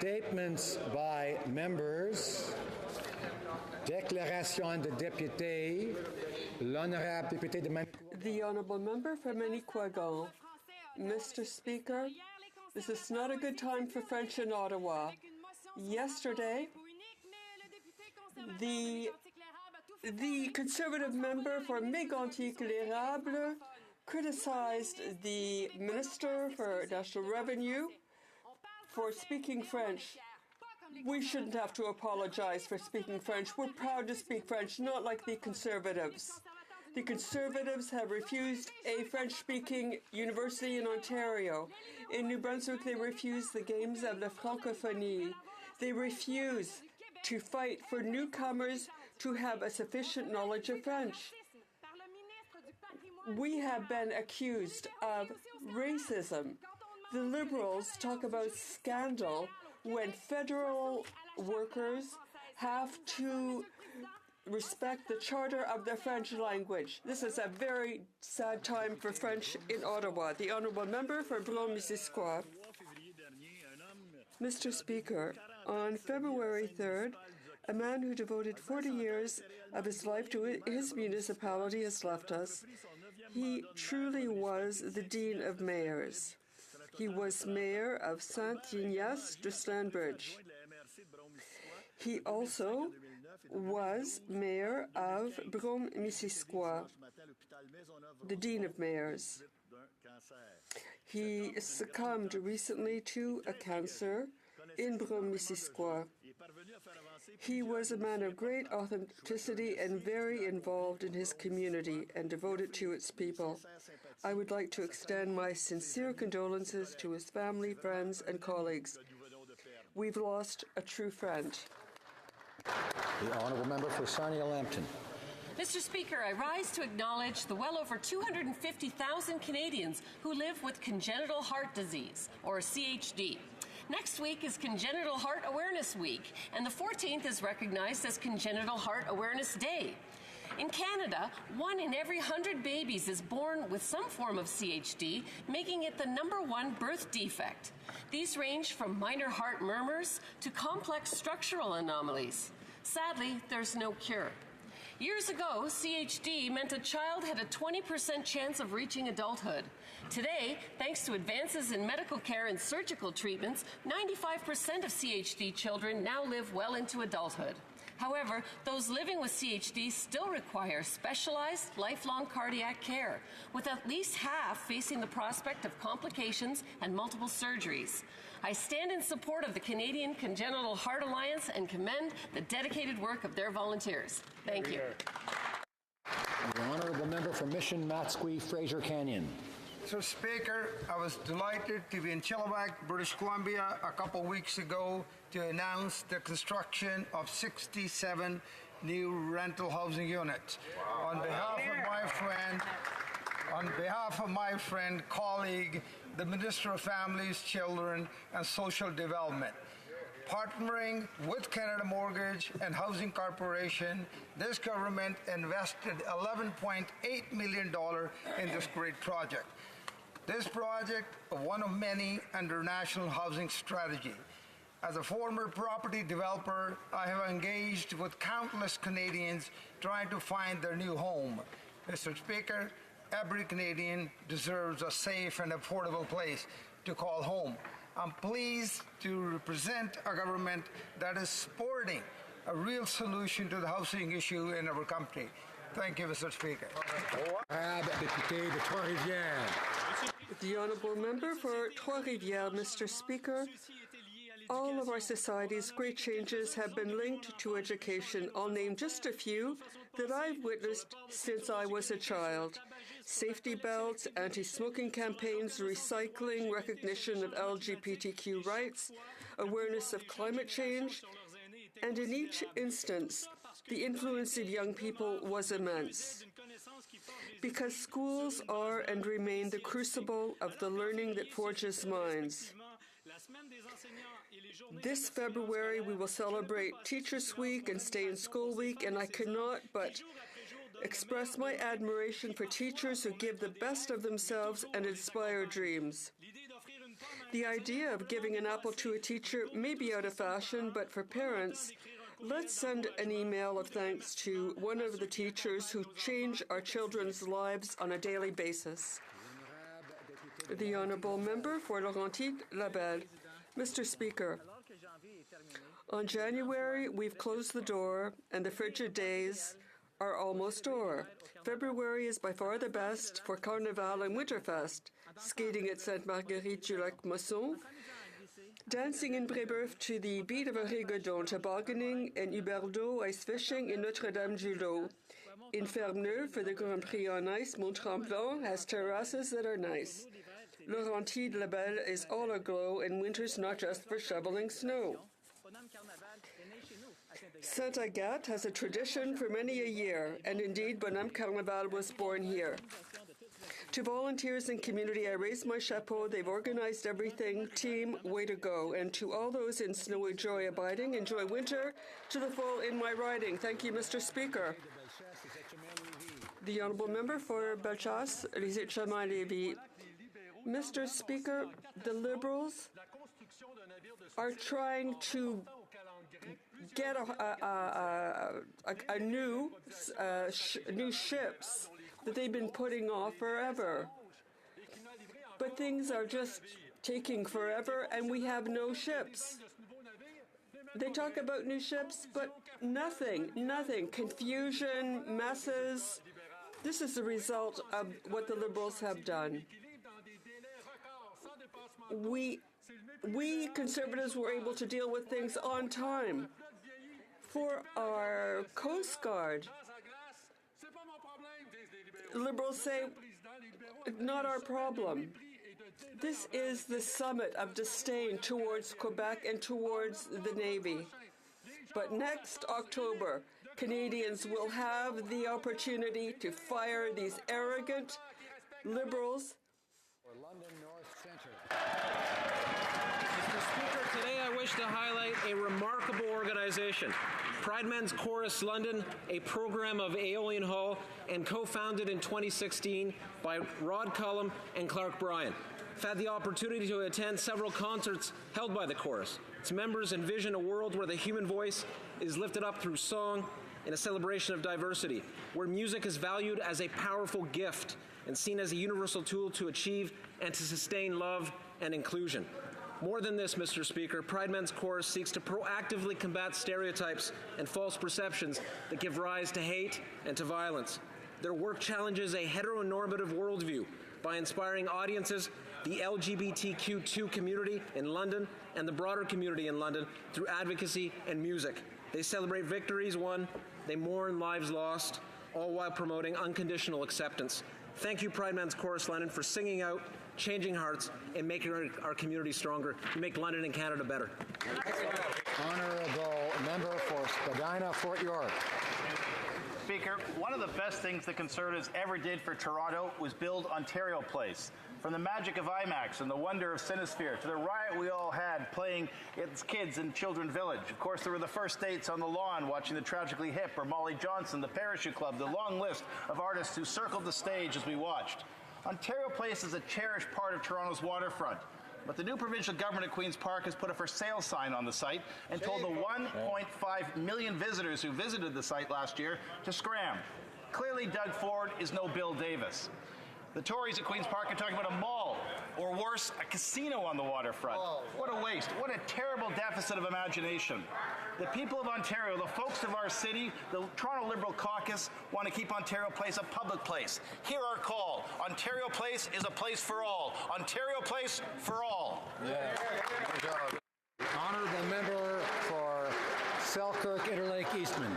Statements by members. Déclaration de député. L'honorable député de Manicouagan. The Honourable Member for Manicouagan. Mr. Speaker, this is not a good time for French in Ottawa. Yesterday, the Conservative member for Mégantic-l'Érable criticized the Minister for National Revenue for speaking French. We shouldn't have to apologize for speaking French. We're proud to speak French, not like the Conservatives. The Conservatives have refused a French-speaking university in Ontario. In New Brunswick, they refuse the games of la francophonie. They refuse to fight for newcomers to have a sufficient knowledge of French. We have been accused of racism. The Liberals talk about scandal when federal workers have to respect the charter of the French language. This is a very sad time for French in Ottawa. The Honourable Member for Brome-Missisquoi. Mr. Speaker, on February 3rd, a man who devoted 40 years of his life to his municipality has left us. He truly was the Dean of Mayors. He was Mayor of Saint-Ignace-de-Stanbridge. He also was Mayor of Brome-Missisquoi, the Dean of Mayors. He succumbed recently to a cancer in Brome-Missisquoi. He was a man of great authenticity and very involved in his community and devoted to its people. I would like to extend my sincere condolences to his family, friends, and colleagues. We've lost a true friend. The Honourable Member for Sarnia-Lambton. Mr. Speaker, I rise to acknowledge the well over 250,000 Canadians who live with congenital heart disease, or CHD. Next week is Congenital Heart Awareness Week, and the 14th is recognized as Congenital Heart Awareness Day. In Canada, 1 in every 100 babies is born with some form of CHD, making it the #1 birth defect. These range from minor heart murmurs to complex structural anomalies. Sadly, there's no cure. Years ago, CHD meant a child had a 20% chance of reaching adulthood. Today, thanks to advances in medical care and surgical treatments, 95% of CHD children now live well into adulthood. However, those living with CHD still require specialized, lifelong cardiac care, with at least half facing the prospect of complications and multiple surgeries. I stand in support of the Canadian Congenital Heart Alliance and commend the dedicated work of their volunteers. Thank you. The Honourable Member for Mission Matsqui, Fraser Canyon. Mr. Speaker, I was delighted to be in Chilliwack, British Columbia a couple weeks ago to announce the construction of 67 new rental housing units. Wow. On behalf of my friend, colleague, the Minister of Families, Children and Social Development. Partnering with Canada Mortgage and Housing Corporation, this government invested $11.8 million in this great project. This project, one of many under National Housing Strategy. As a former property developer, I have engaged with countless Canadians trying to find their new home. Mr. Speaker, every Canadian deserves a safe and affordable place to call home. I'm pleased to represent a government that is supporting a real solution to the housing issue in our country. Thank you, Mr. Speaker. The Honourable Member for Trois-Rivières, Mr. Speaker. All of our society's great changes have been linked to education. I'll name just a few that I've witnessed since I was a child. Safety belts, anti-smoking campaigns, recycling, recognition of LGBTQ rights, awareness of climate change, and in each instance, the influence of young people was immense. Because schools are and remain the crucible of the learning that forges minds. This February, we will celebrate Teachers' Week and Stay in School Week, and I cannot but express my admiration for teachers who give the best of themselves and inspire dreams. The idea of giving an apple to a teacher may be out of fashion, but for parents, let's send an email of thanks to one of the teachers who change our children's lives on a daily basis. The Honourable Member for Laurentides-Labelle. Mr. Speaker, on January, we've closed the door, and the frigid days are almost over. February is by far the best for Carnival and Winterfest, skating at Sainte-Marguerite-du-Lac-Mosson, dancing in Brébeuf to the beat of a rigodon, tobogganing in Huberdeau, ice fishing in Notre-Dame-du-Lot. In Ferme-Neuve for the Grand Prix on ice, Mont-Tremblant has terraces that are nice. Laurentides-Labelle is all aglow, and winter's not just for shoveling snow. Sainte-Agathe has a tradition for many a year, and indeed Bonhomme Carnaval was born here. To volunteers and community, I raise my chapeau. They've organized everything. Team, way to go. And to all those in snowy joy abiding, enjoy winter to the full in my riding. Thank you, Mr. Speaker. The Honourable Member for Bellechasse, Lévis. Mr. Speaker, the Liberals are trying to get new ships that they've been putting off forever. But things are just taking forever, and we have no ships. They talk about new ships, but nothing. Confusion, messes. This is the result of what the Liberals have done. We Conservatives were able to deal with things on time. For our Coast Guard, Liberals say, not our problem. This is the summit of disdain towards Quebec and towards the Navy. But next October, Canadians will have the opportunity to fire these arrogant Liberals. London North Centre. Mr. Speaker, today I wish to highlight a remarkable organization, Pride Men's Chorus London, a program of Aeolian Hall and co-founded in 2016 by Rod Cullum and Clark Bryan. I've had the opportunity to attend several concerts held by the chorus. Its members envision a world where the human voice is lifted up through song in a celebration of diversity, where music is valued as a powerful gift and seen as a universal tool to achieve and to sustain love and inclusion. More than this, Mr. Speaker, Pride Men's Chorus seeks to proactively combat stereotypes and false perceptions that give rise to hate and to violence. Their work challenges a heteronormative worldview by inspiring audiences, the LGBTQ2 community in London and the broader community in London through advocacy and music. They celebrate victories won, they mourn lives lost, all while promoting unconditional acceptance. Thank you, Pride Men's Chorus London, for singing out, changing hearts, and making our community stronger. You make London and Canada better. Honourable Member for Spadina, Fort York. Speaker, one of the best things the Conservatives ever did for Toronto was build Ontario Place. From the magic of IMAX and the wonder of Cinesphere to the riot we all had playing as kids in Children Village. Of course, there were the first dates on the lawn watching the Tragically Hip or Molly Johnson, the Parachute Club, the long list of artists who circled the stage as we watched. Ontario Place is a cherished part of Toronto's waterfront. But the new provincial government at Queen's Park has put a for sale sign on the site and told the 1.5 million visitors who visited the site last year to scram. Clearly, Doug Ford is no Bill Davis. The Tories at Queen's Park are talking about a mall, or worse, a casino on the waterfront. What a waste. What a terrible deficit of imagination. The people of Ontario, the folks of our city, the Toronto Liberal caucus want to keep Ontario Place a public place. Hear our call. Ontario Place is a place for all. Ontario Place for all. Yeah. Good job. Honourable Member for Selkirk, Interlake, Eastman.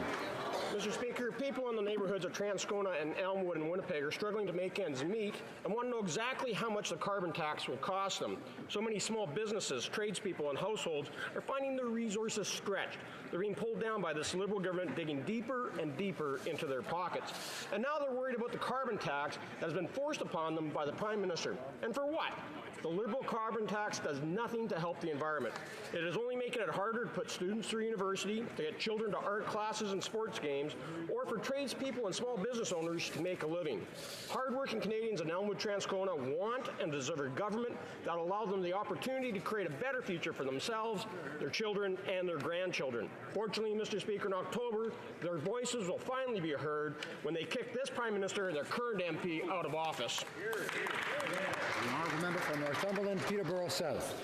Mr. Speaker, people in the neighborhoods of Transcona and Elmwood and Winnipeg are struggling to make ends meet and want to know exactly how much the carbon tax will cost them. So many small businesses, tradespeople, and households are finding their resources stretched. They're being pulled down by this Liberal government, digging deeper and deeper into their pockets. And now now they're worried about the carbon tax that has been forced upon them by the Prime Minister. And for what? The Liberal carbon tax does nothing to help the environment. It is only making it harder to put students through university, to get children to art classes and sports games, or for tradespeople and small business owners to make a living. Hardworking Canadians in Elmwood, Transcona want and deserve a government that allows them the opportunity to create a better future for themselves, their children, and their grandchildren. Fortunately, Mr. Speaker, in October, their voices will finally be heard when they kick this Prime Minister and their current MP out of office. The honourable member for Northumberland, Peterborough South.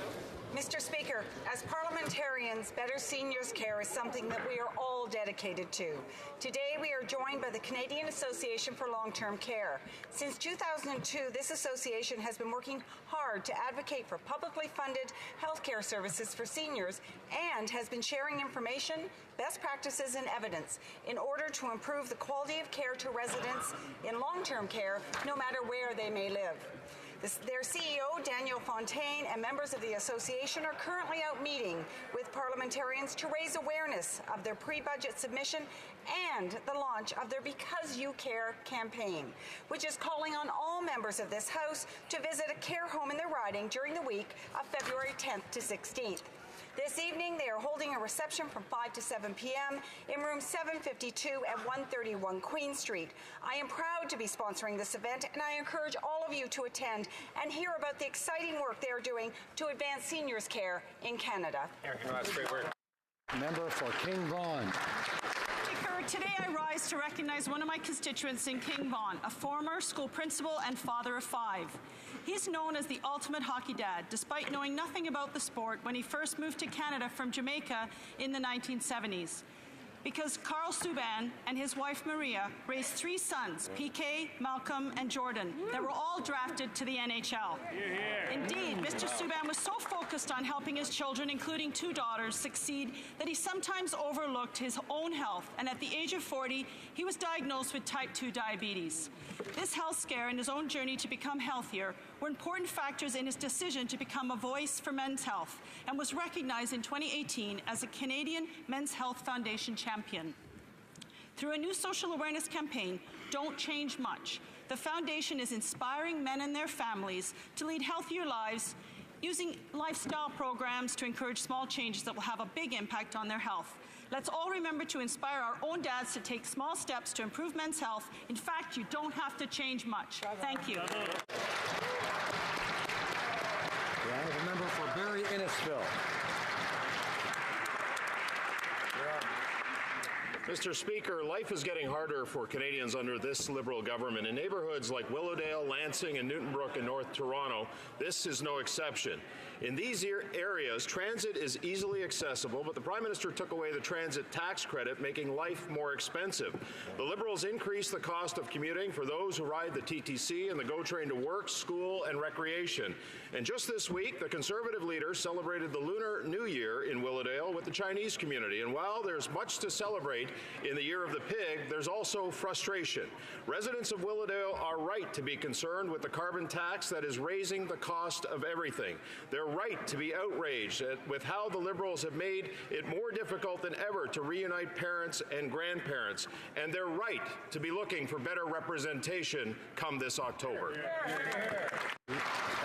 Mr. Speaker, as parliamentarians, better seniors care is something that we are all dedicated to. Today, we are joined by the Canadian Association for Long-Term Care. Since 2002, this association has been working hard to advocate for publicly funded healthcare services for seniors and has been sharing information, best practices, and evidence in order to improve the quality of care to residents in long-term care, no matter where they may live. Their CEO, Daniel Fontaine, and members of the association are currently out meeting with parliamentarians to raise awareness of their pre-budget submission and the launch of their Because You Care campaign, which is calling on all members of this House to visit a care home in their riding during the week of February 10th to 16th. This evening, they are holding a reception from 5 to 7 p.m. in room 752 at 131 Queen Street. I am proud to be sponsoring this event, and I encourage all of you to attend and hear about the exciting work they are doing to advance seniors' care in Canada. That's great work. Member for King Vaughan. Speaker, today I rise to recognize one of my constituents in King Vaughan, a former school principal and father of 5. He's known as the ultimate hockey dad, despite knowing nothing about the sport when he first moved to Canada from Jamaica in the 1970s. Because Carl Subban and his wife Maria raised 3 sons, PK, Malcolm, and Jordan, that were all drafted to the NHL. Indeed, Mr. Subban was so focused on helping his children, including 2 daughters, succeed that he sometimes overlooked his own health, and at the age of 40, he was diagnosed with type 2 diabetes. This health scare and his own journey to become healthier were important factors in his decision to become a voice for men's health, and was recognized in 2018 as a Canadian Men's Health Foundation champion. Through a new social awareness campaign, Don't Change Much, the foundation is inspiring men and their families to lead healthier lives using lifestyle programs to encourage small changes that will have a big impact on their health. Let's all remember to inspire our own dads to take small steps to improve men's health. In fact, you don't have to change much. Thank you. The honourable member for Barrie Innisfil. Mr. Speaker, life is getting harder for Canadians under this Liberal government. In neighbourhoods like Willowdale, Lansing, and Newtonbrook in North Toronto, this is no exception. In these areas, transit is easily accessible, but the Prime Minister took away the transit tax credit, making life more expensive. The Liberals increased the cost of commuting for those who ride the TTC and the GO train to work, school, and recreation. And just this week, the Conservative leader celebrated the Lunar New Year in Willowdale with the Chinese community. And while there's much to celebrate in the Year of the Pig, there's also frustration. Residents of Willowdale are right to be concerned with the carbon tax that is raising the cost of everything. They're right to be outraged with how the Liberals have made it more difficult than ever to reunite parents and grandparents. And they're right to be looking for better representation come this October.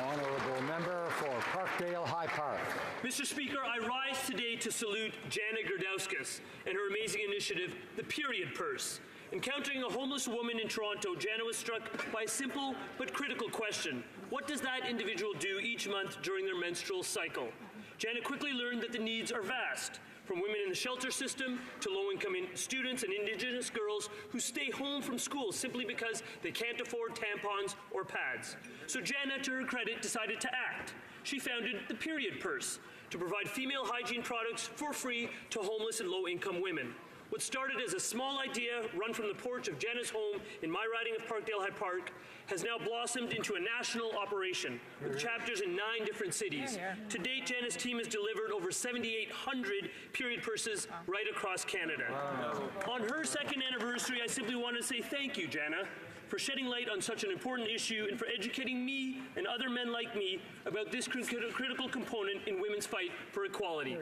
Honourable member for Parkdale High Park. Mr. Speaker, I rise today to salute Jana Gerdauskas and her amazing initiative, the Period Purse. Encountering a homeless woman in Toronto, Jana was struck by a simple but critical question. What does that individual do each month during their menstrual cycle? Jana quickly learned that the needs are vast, from women in the shelter system to low-income students and Indigenous girls who stay home from school simply because they can't afford tampons or pads. So Jana, to her credit, decided to act. She founded the Period Purse to provide female hygiene products for free to homeless and low-income women. What started as a small idea run from the porch of Jana's home in my riding of Parkdale High Park has now blossomed into a national operation with chapters in 9 different cities. To date, Jana's team has delivered over 7,800 period purses right across Canada. On her 2nd anniversary, I simply want to say thank you, Jana, for shedding light on such an important issue and for educating me and other men like me about this critical component in women's fight for equality.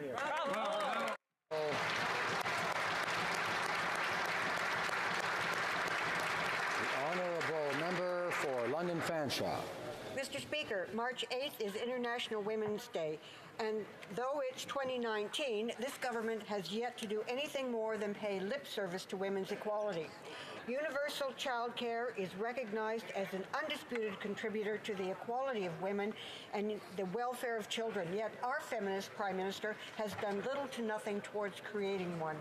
Fanshawe. Mr. Speaker, March 8th is International Women's Day, and though it's 2019, this government has yet to do anything more than pay lip service to women's equality. Universal child care is recognized as an undisputed contributor to the equality of women and the welfare of children, yet our feminist Prime Minister has done little to nothing towards creating one.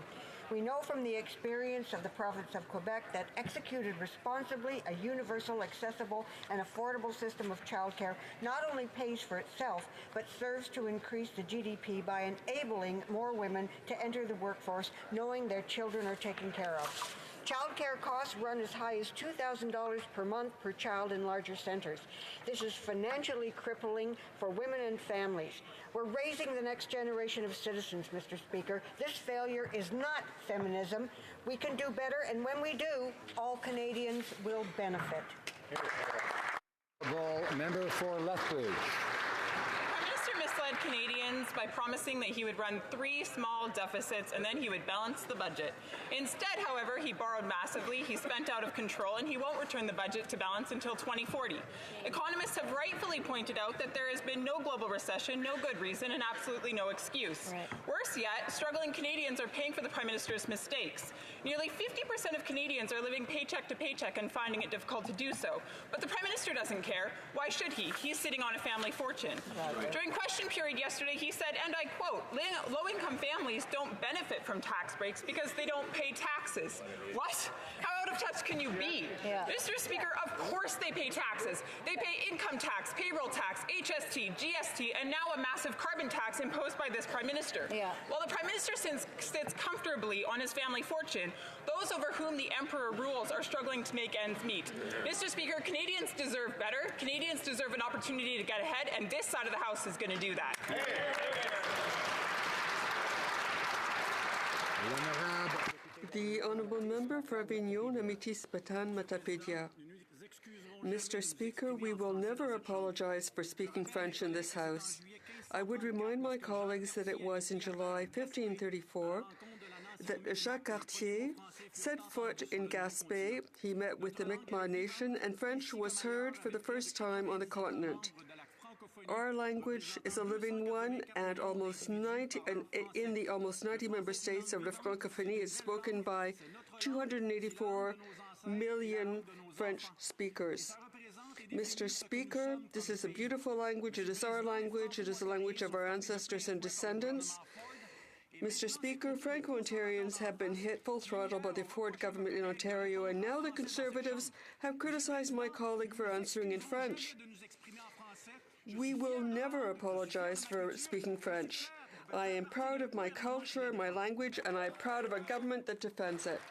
We know from the experience of the province of Quebec that executed responsibly, a universal, accessible, and affordable system of childcare not only pays for itself, but serves to increase the GDP by enabling more women to enter the workforce, knowing their children are taken care of. Childcare costs run as high as $2,000 per month per child in larger centers. This is financially crippling for women and families. We're raising the next generation of citizens, Mr. Speaker. This failure is not feminism. We can do better, and when we do, all Canadians will benefit. Member for Lethbridge. Prime Minister misled Canadians by promising that he would run 3 small deficits and then he would balance the budget. Instead, however, he borrowed massively, he spent out of control, and he won't return the budget to balance until 2040. Economists have rightfully pointed out that there has been no global recession, no good reason, and absolutely no excuse. Right. Worse yet, struggling Canadians are paying for the Prime Minister's mistakes. Nearly 50% of Canadians are living paycheck to paycheck and finding it difficult to do so. But the Prime Minister doesn't care. Why should he? He's sitting on a family fortune. Right. During question period yesterday, he said, and I quote, low-income families don't benefit from tax breaks because they don't pay taxes. What? How out of touch can you be? Yeah. Mr. Speaker, of course they pay taxes. They pay income tax, payroll tax, HST, GST, and now a massive carbon tax imposed by this Prime Minister. Yeah. While the Prime Minister sits comfortably on his family fortune, those over whom the Emperor rules are struggling to make ends meet. Mr. Speaker, Canadians deserve better. Canadians deserve an opportunity to get ahead, and this side of the House is going to do that. The Honourable Member for Avignon, Amitis-Batan, Matapédia. Mr. Speaker, we will never apologize for speaking French in this House. I would remind my colleagues that it was in July 1534 that Jacques Cartier set foot in Gaspé. He met with the Mi'kmaq nation, and French was heard for the first time on the continent. Our language is a living one, and in the almost 90 member states of the francophonie, it's spoken by 284 million French speakers. Mr. Speaker, this is a beautiful language. It is our language. It is the language of our ancestors and descendants. Mr. Speaker, Franco-Ontarians have been hit full throttle by the Ford government in Ontario, and now the Conservatives have criticized my colleague for answering in French. We will never apologize for speaking French. I am proud of my culture, my language, and I am proud of a government that defends it.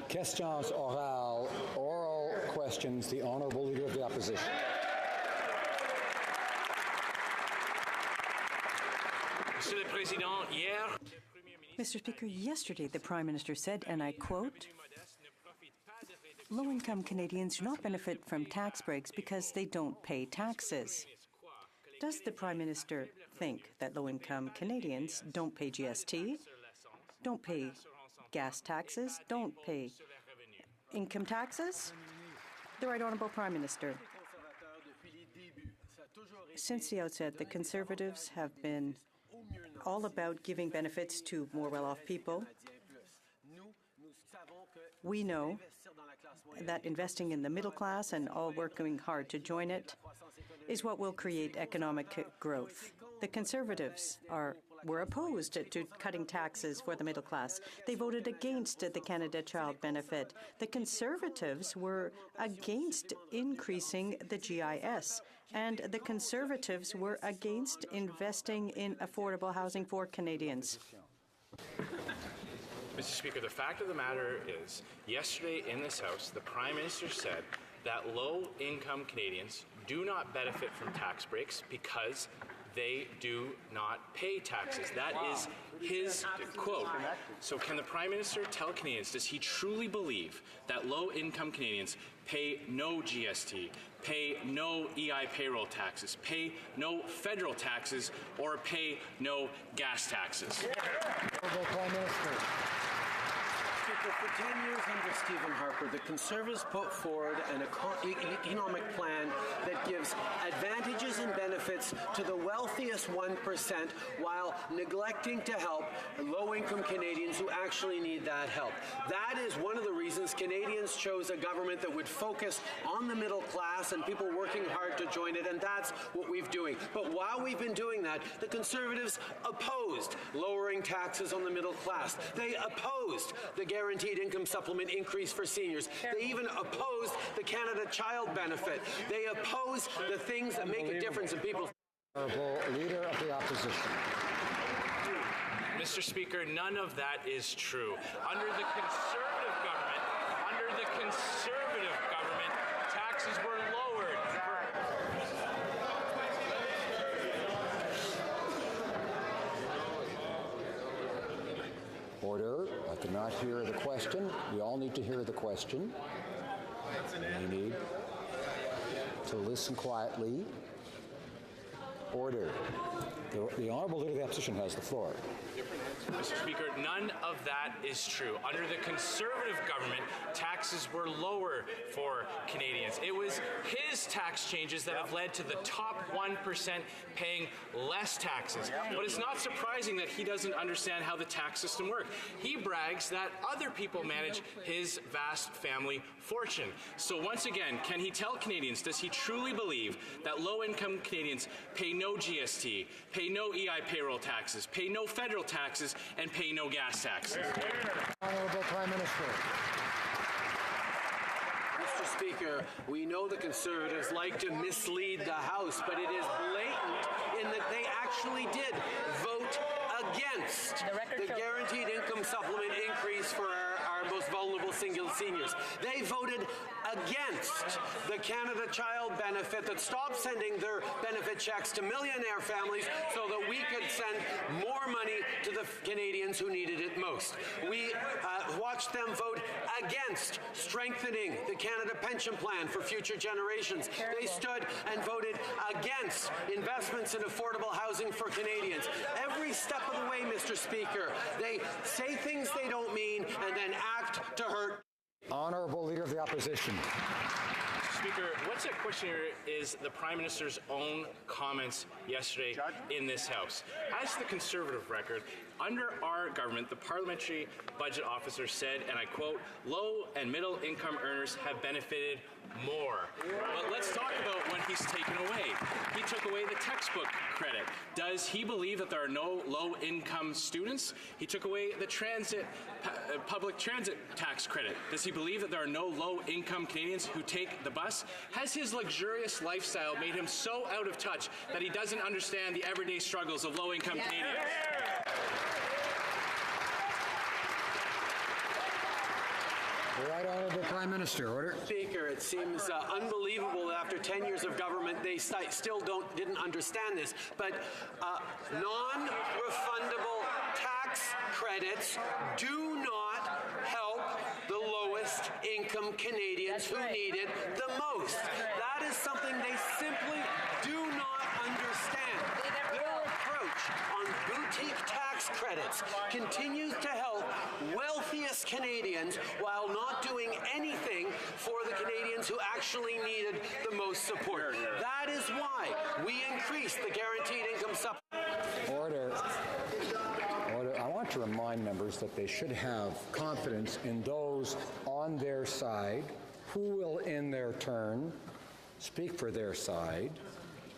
Questions orales, oral questions, the Honourable Leader of the Opposition. Mr. Speaker, yesterday the Prime Minister said, and I quote, "Low-income Canadians do not benefit from tax breaks because they don't pay taxes." Does the Prime Minister think that low-income Canadians don't pay GST, don't pay gas taxes, don't pay income taxes? The Right Honourable Prime Minister. Since the outset, the Conservatives have been all about giving benefits to more well-off people. We know that investing in the middle class and all working hard to join it is what will create economic growth. The Conservatives were opposed to cutting taxes for the middle class. They voted against the Canada Child Benefit. The Conservatives were against increasing the GIS, and the Conservatives were against investing in affordable housing for Canadians. Mr. Speaker, the fact of the matter is, yesterday in this House, the Prime Minister said that low-income Canadians do not benefit from tax breaks because they do not pay taxes. That is his quote. So can the Prime Minister tell Canadians, does he truly believe that low-income Canadians pay no GST, pay no EI payroll taxes, pay no federal taxes, or pay no gas taxes? Honourable Prime Minister. Speaker, for 10 years under Stephen Harper, the Conservatives put forward an economic plan that gives advantages and benefits to the wealthiest 1% while neglecting to help low-income Canadians who actually need that help. That is one of the reasons Canadians chose a government that would focus on the middle class and people working hard to join it, and that's what we've doing. But while we've been doing that, the Conservatives opposed lowering taxes on the middle class. They opposed the guaranteed income supplement increase for seniors. They even opposed the Canada Child Benefit. They oppose the things that make a difference in people's... Honourable Leader of the Opposition. Mr. Speaker, none of that is true. Under the Conservative government, taxes were lowered. Order. I could not hear the question. We all need to hear the question. We need to listen quietly. Order. The Honourable Leader of the Opposition has the floor. Mr. Speaker, none of that is true. Under the Conservative government, taxes were lower for Canadians. It was his tax changes that have led to the top 1% paying less taxes. But it's not surprising that he doesn't understand how the tax system works. He brags that other people manage his vast family fortune. So once again, can he tell Canadians, does he truly believe that low-income Canadians pay no GST, pay no EI payroll taxes, pay no federal taxes, and pay no gas taxes? Honourable Prime Minister. Mr. Speaker, we know the Conservatives like to mislead the House, but it is blatant in that they actually did vote against the guaranteed income supplement increase for our most vulnerable single seniors. They voted against the Canada Child Benefit that stopped sending their benefit checks to millionaire families so that we could send more money to the Canadians who needed it most. We watched them vote against strengthening the Canada Pension Plan for future generations. They stood and voted against investments in affordable housing for Canadians. Every step of the way, Mr. Speaker, they say things they don't mean and then act to hurt. Honourable Leader of the Opposition. Speaker, what's at question here is the Prime Minister's own comments yesterday in this House. As the Conservative record, under our government, the Parliamentary Budget Officer said, and I quote, low and middle income earners have benefited more. But let's talk about what he's taken away. He took away the textbook credit. Does he believe that there are no low-income students? He took away the public transit tax credit. Does he believe that there are no low-income Canadians who take the bus? Has his luxurious lifestyle made him so out of touch that he doesn't understand the everyday struggles of low-income Canadians? The Right Honourable Prime Minister. Order. Speaker, it seems unbelievable that after 10 years of government they still didn't understand this. But non-refundable tax credits do not help the lowest income Canadians who need it the most. That is something they simply do not understand. Their approach on boutique tax credits continues to help wealthiest Canadians while not doing anything for the Canadians who actually needed the most support. That is why we increased the guaranteed income supplement. Order. Order. I want to remind members that they should have confidence in those on their side who will, in their turn, speak for their side,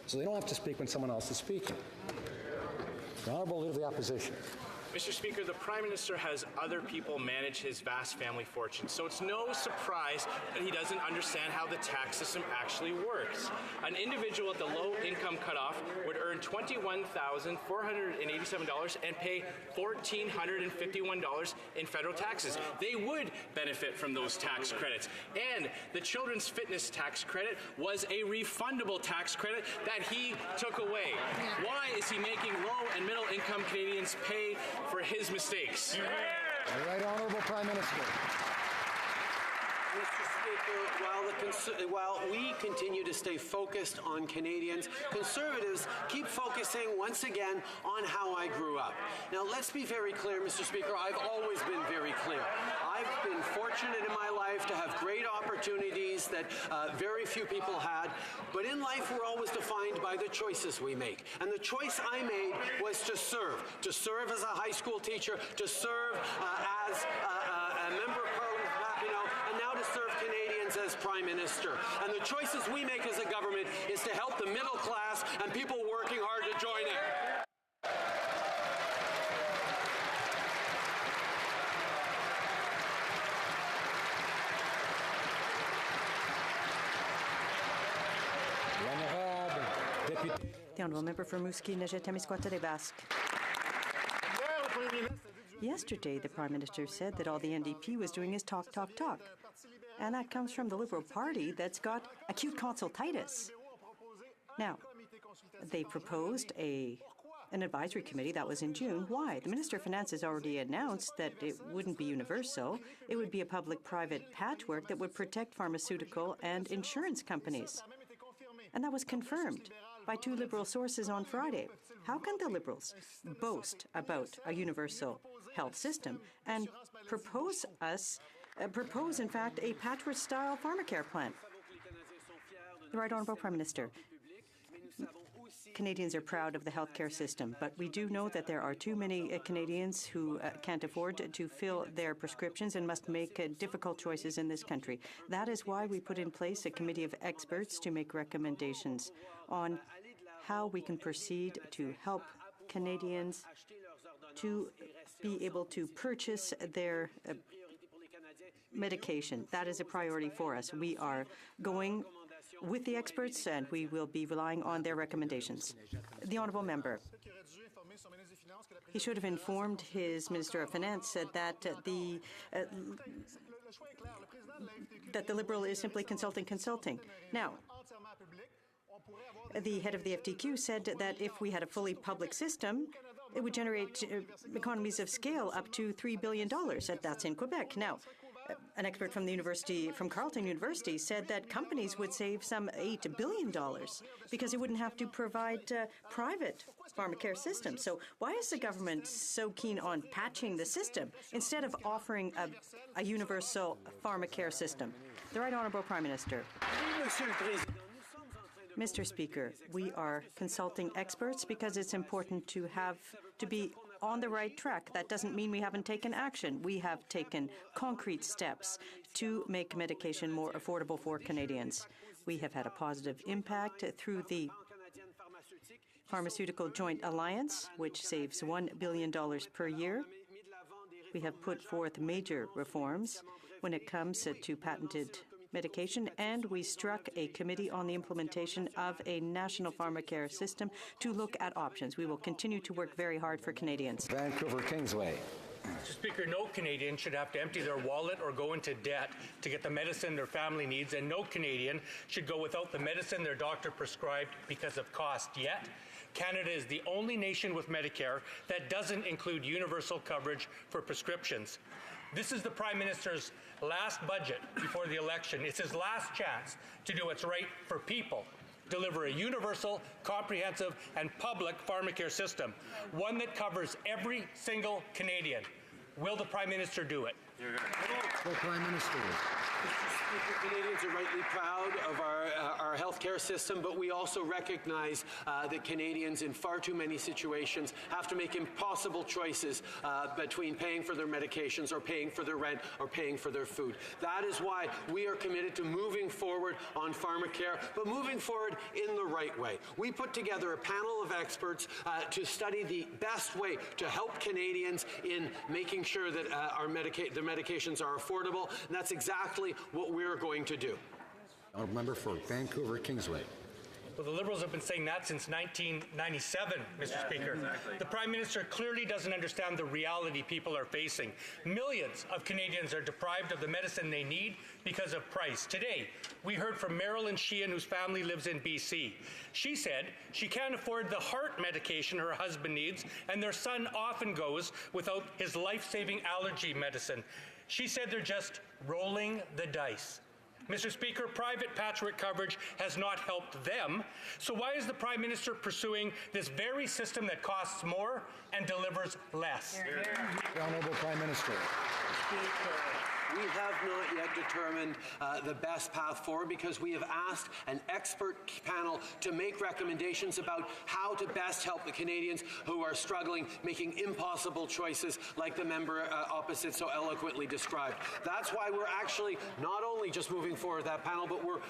so they don't have to speak when someone else is speaking. The Honourable Leader of the Opposition. Mr. Speaker, the Prime Minister has other people manage his vast family fortune, so it's no surprise that he doesn't understand how the tax system actually works. An individual at the low income cutoff would earn $21,487 and pay $1,451 in federal taxes. They would benefit from those tax credits. And the children's fitness tax credit was a refundable tax credit that he took away. Why is he making low and middle income Canadians pay for his mistakes? The Right Honourable Prime Minister. Mr. Speaker, while we continue to stay focused on Canadians, Conservatives keep focusing once again on how I grew up. Now, let's be very clear, Mr. Speaker, I've always been very clear. I've been fortunate in my life to have great opportunities that very few people had, but in life we're always defined by the choices we make. And the choice I made was to serve as a high school teacher, to serve as a member of Parliament of Papineau, and now to serve Canadians as Prime Minister. And the choices we make as a government is to help the middle class and people working hard to join it. The Honourable Member for Rimouski-Neget-Témiscouata-des-Basques. Yesterday, the Prime Minister said that all the NDP was doing is talk, talk, talk. And that comes from the Liberal Party that's got acute consultitis. Now, they proposed an advisory committee. That was in June. Why? The Minister of Finance has already announced that it wouldn't be universal. It would be a public-private patchwork that would protect pharmaceutical and insurance companies. And that was confirmed by two Liberal sources on Friday. How can the Liberals boast about a universal health system and propose, in fact, a patchwork-style pharmacare plan? The Right Honourable Prime Minister. Canadians are proud of the healthcare system, but we do know that there are too many Canadians who can't afford to fill their prescriptions and must make difficult choices in this country. That is why we put in place a committee of experts to make recommendations on how we can proceed to help Canadians to be able to purchase their medication. That is a priority for us. We are going with the experts, and we will be relying on their recommendations. The Honourable Member. He should have informed his Minister of Finance that the Liberal is simply consulting. Now, the head of the FTQ said that if we had a fully public system, it would generate economies of scale up to $3 billion. That's in Quebec. Now, an expert from Carleton University said that companies would save some $8 billion because they wouldn't have to provide private pharmacare systems. So why is the government so keen on patching the system instead of offering a universal pharmacare system? The Right Honourable Prime Minister. Mr. Speaker, we are consulting experts because it's important to be on the right track. That doesn't mean we haven't taken action. We have taken concrete steps to make medication more affordable for Canadians. We have had a positive impact through the Pharmaceutical Joint Alliance, which saves $1 billion per year. We have put forth major reforms when it comes to patented medication, and we struck a committee on the implementation of a national pharmacare system to look at options. We will continue to work very hard for Canadians. Vancouver Kingsway. Mr. Speaker, no Canadian should have to empty their wallet or go into debt to get the medicine their family needs, and no Canadian should go without the medicine their doctor prescribed because of cost. Yet, Canada is the only nation with Medicare that doesn't include universal coverage for prescriptions. This is the Prime Minister's last budget before the election. It's his last chance to do what's right for people, deliver a universal, comprehensive, and public pharmacare system, one that covers every single Canadian. Will the Prime Minister do it? The Prime Minister. Canadians are rightly proud of our healthcare system, but we also recognize that Canadians in far too many situations have to make impossible choices between paying for their medications or paying for their rent or paying for their food. That is why we are committed to moving forward on pharmacare, but moving forward in the right way. We put together a panel of experts to study the best way to help Canadians in making sure that the medications are affordable, and that's exactly what we're going to do. Honourable Member for Vancouver Kingsway. Well, the Liberals have been saying that since 1997, Mr. Speaker. Exactly. The Prime Minister clearly doesn't understand the reality people are facing. Millions of Canadians are deprived of the medicine they need because of price. Today, we heard from Marilyn Sheehan, whose family lives in BC. She said she can't afford the heart medication her husband needs, and their son often goes without his life-saving allergy medicine. She said they're just rolling the dice. Mr. Speaker, private patchwork coverage has not helped them. So why is the Prime Minister pursuing this very system that costs more and delivers less? The Honourable Prime Minister. We have not yet determined the best path forward because we have asked an expert panel to make recommendations about how to best help the Canadians who are struggling, making impossible choices like the member opposite so eloquently described. That's why we're actually not only just moving forward that panel, but we're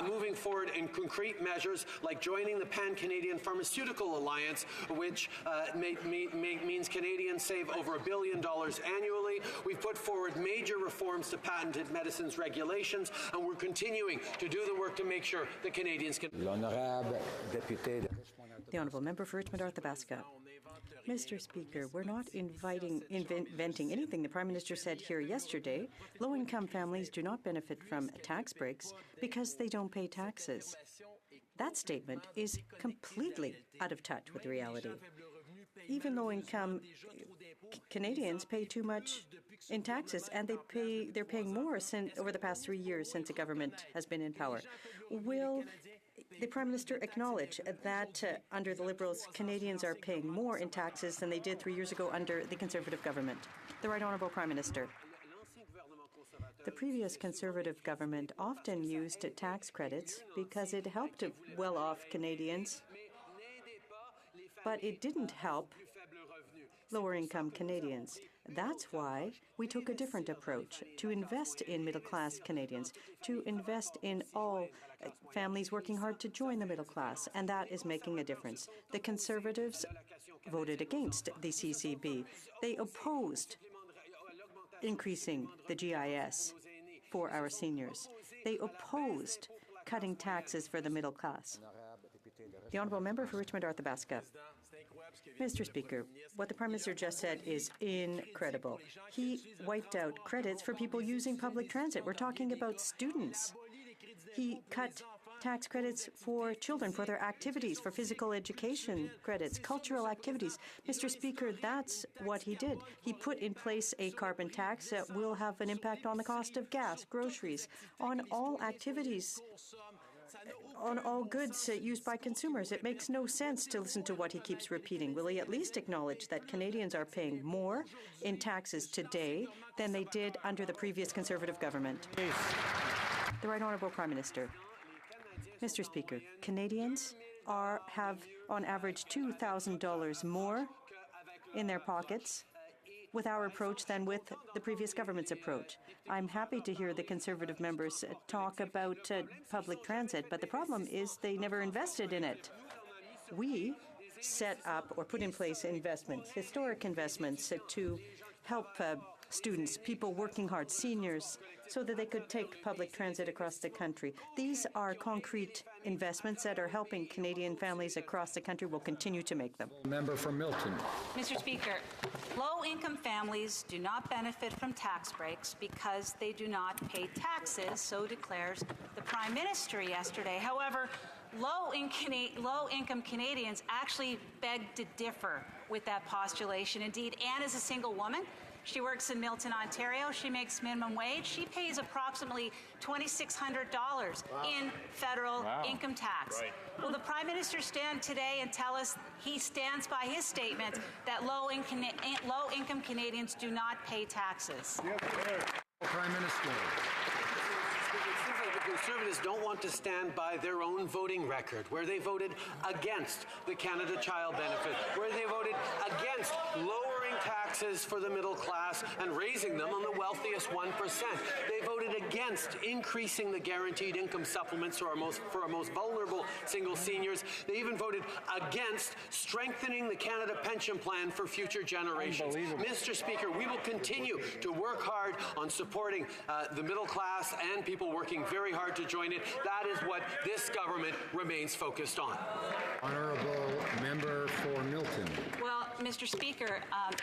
moving forward in concrete measures like joining the Pan-Canadian Pharmaceutical Alliance, which means Canadians save over $1 billion annually. We've put forward major reforms to patented medicines regulations, and we're continuing to do the work to make sure that Canadians can. The Honourable Member for Richmond-Arthabaska. Mr. Speaker, we're not inventing anything. The Prime Minister said here yesterday, low-income families do not benefit from tax breaks because they don't pay taxes. That statement is completely out of touch with reality. Even low-income Canadians pay too much in taxes, and they're paying more over the past 3 years since the government has been in power. Will the Prime Minister acknowledge that under the Liberals, Canadians are paying more in taxes than they did 3 years ago under the Conservative government? The Right Honourable Prime Minister. The previous Conservative government often used tax credits because it helped well-off Canadians, but it didn't help lower-income Canadians. That's why we took a different approach, to invest in middle-class Canadians, to invest in all families working hard to join the middle class, and that is making a difference. The Conservatives voted against the CCB. They opposed increasing the GIS for our seniors. They opposed cutting taxes for the middle class. The Honourable Member for Richmond-Arthabaska. Mr. Speaker, what the Prime Minister just said is incredible. He wiped out credits for people using public transit. We're talking about students. He cut tax credits for children, for their activities, for physical education credits, cultural activities. Mr. Speaker, that's what he did. He put in place a carbon tax that will have an impact on the cost of gas, groceries, on all activities, on all goods used by consumers. It makes no sense to listen to what he keeps repeating. Will he at least acknowledge that Canadians are paying more in taxes today than they did under the previous Conservative government? The Right Honourable Prime Minister. Mr. Speaker, Canadians have on average $2,000 more in their pockets with our approach than with the previous government's approach. I'm happy to hear the Conservative members talk about public transit, but the problem is they never invested in it. We set up or put in place investments, historic investments, to help students, people working hard, seniors, so that they could take public transit across the country. These are concrete investments that are helping Canadian families across the country. We'll continue to make them. Member for Milton. Mr. Speaker, low-income families do not benefit from tax breaks because they do not pay taxes, so declares the Prime Minister yesterday. However, low-income Canadians actually beg to differ with that postulation. Indeed, Anne is a single woman. She works in Milton, Ontario. She makes minimum wage. She pays approximately $2,600 in federal income tax. Right. Will the Prime Minister stand today and tell us he stands by his statement that low-income Canadians do not pay taxes? Prime Minister. Conservatives don't want to stand by their own voting record, where they voted against the Canada Child Benefit, where they voted against lowering taxes for the middle class and raising them on the wealthiest 1%. They voted against increasing the guaranteed income supplements for our most vulnerable single seniors. They even voted against strengthening the Canada Pension Plan for future generations. Mr. Speaker, we will continue to work hard on supporting the middle class and people working very hard to join it. That is what this government remains focused on. Honourable Member for Milton. Well, Mr. Speaker,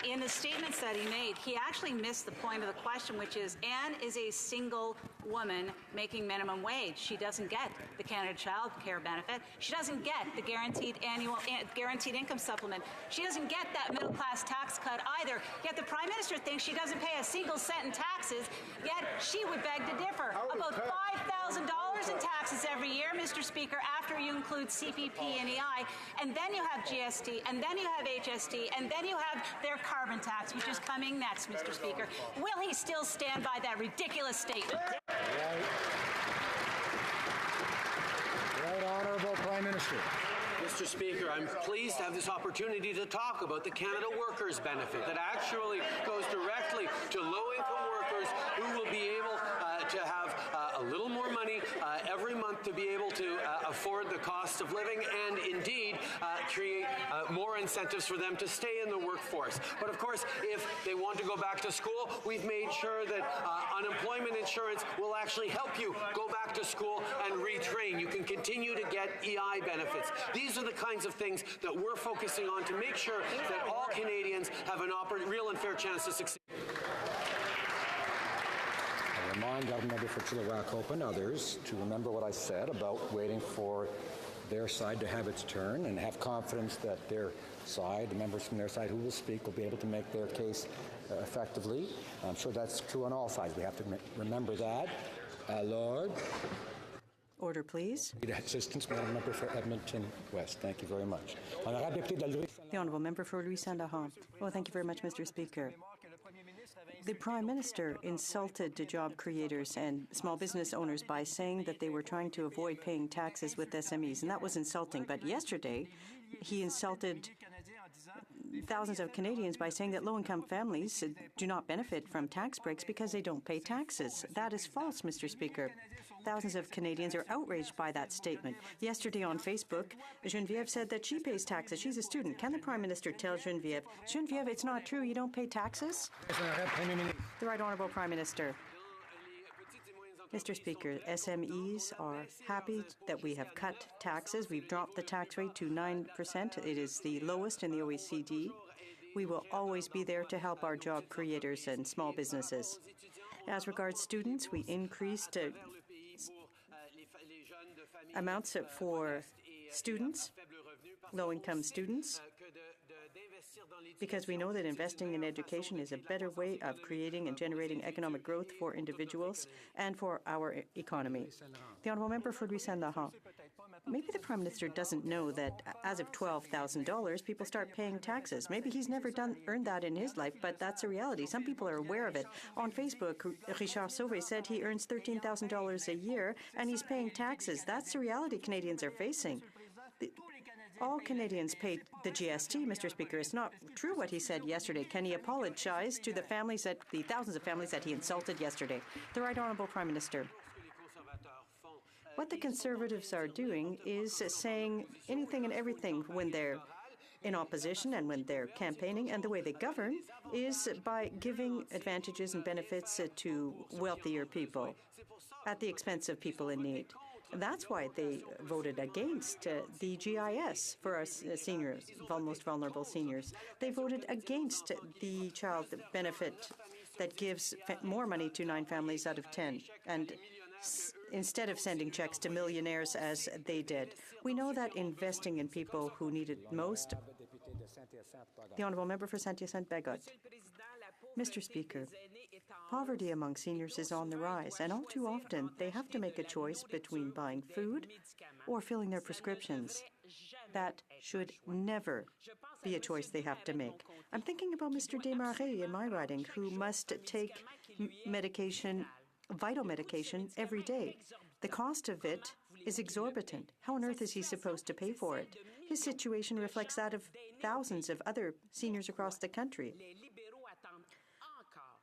in the statements that he made, he actually missed the point of the question, which is Anne is a single woman making minimum wage. She doesn't get the Canada Child Care Benefit. She doesn't get the guaranteed income supplement. She doesn't get that middle class tax cut either. Yet the Prime Minister thinks she doesn't pay a single cent in taxes. Yet she would beg to differ. About $5,000 in taxes every year, Mr. Speaker, after you include CPP and EI, and then you have GST, and then you have HST, and then you have their carbon tax, which is coming next, Mr. Speaker. Will he still stand by that ridiculous statement? Right, Honourable Prime Minister. Mr. Speaker, I'm pleased to have this opportunity to talk about the Canada Workers Benefit that actually goes directly to low-income workers who will be able to have a little more money every month to be able to afford the cost of living and indeed create more incentives for them to stay in the workforce. But of course, if they want to go back to school, we've made sure that unemployment insurance will actually help you go back to school and retrain. You can continue to get EI benefits. These are the kinds of things that we're focusing on to make sure that all Canadians have a real and fair chance to succeed. I remind Government Member for Chilliwack and others to remember what I said about waiting for their side to have its turn and have confidence that their side, the members from their side who will speak, will be able to make their case effectively. I'm sure that's true on all sides. We have to remember that. Lord. Order, please. Assistance, Madam Member for Edmonton West. Thank you very much. The Honourable Member for Louis Saint-Laurent. Well, thank you very much, Mr. Speaker. The Prime Minister insulted the job creators and small business owners by saying that they were trying to avoid paying taxes with SMEs, and that was insulting. But yesterday, he insulted thousands of Canadians by saying that low-income families do not benefit from tax breaks because they don't pay taxes. That is false, Mr. Speaker. Thousands of Canadians are outraged by that statement. Yesterday on Facebook, Geneviève said that she pays taxes. She's a student. Can the Prime Minister tell Geneviève, it's not true, you don't pay taxes? The Right Honourable Prime Minister. Mr. Speaker, SMEs are happy that we have cut taxes. We've dropped the tax rate to 9%. It is the lowest in the OECD. We will always be there to help our job creators and small businesses. As regards students, we increased amounts for students, low-income students, because we know that investing in education is a better way of creating and generating economic growth for individuals and for our economy. The Honourable Member for Louis Saint-Laurent. Maybe the Prime Minister doesn't know that as of $12,000, people start paying taxes. Maybe he's never earned that in his life, but that's a reality. Some people are aware of it. On Facebook, Richard Sauvé said he earns $13,000 a year and he's paying taxes. That's the reality Canadians are facing. All Canadians pay the GST, Mr. Speaker. It's not true what he said yesterday. Can he apologize to the thousands of families that he insulted yesterday? The Right Honourable Prime Minister. What the Conservatives are doing is saying anything and everything when they're in opposition and when they're campaigning, and the way they govern is by giving advantages and benefits to wealthier people at the expense of people in need. That's why they voted against the GIS for our seniors, most vulnerable seniors. They voted against the child benefit that gives more money to 9 families out of 10, and instead of sending checks to millionaires as they did. We know that investing in people who need it most. The Honourable Member for Saint-Hyacinthe-Bagot. Mr. Speaker, poverty among seniors is on the rise, and all too often they have to make a choice between buying food or filling their prescriptions. That should never be a choice they have to make. I'm thinking about Mr. Desmarais in my riding, who must take medication, vital medication, every day. The cost of it is exorbitant. How on earth is he supposed to pay for it? His situation reflects that of thousands of other seniors across the country.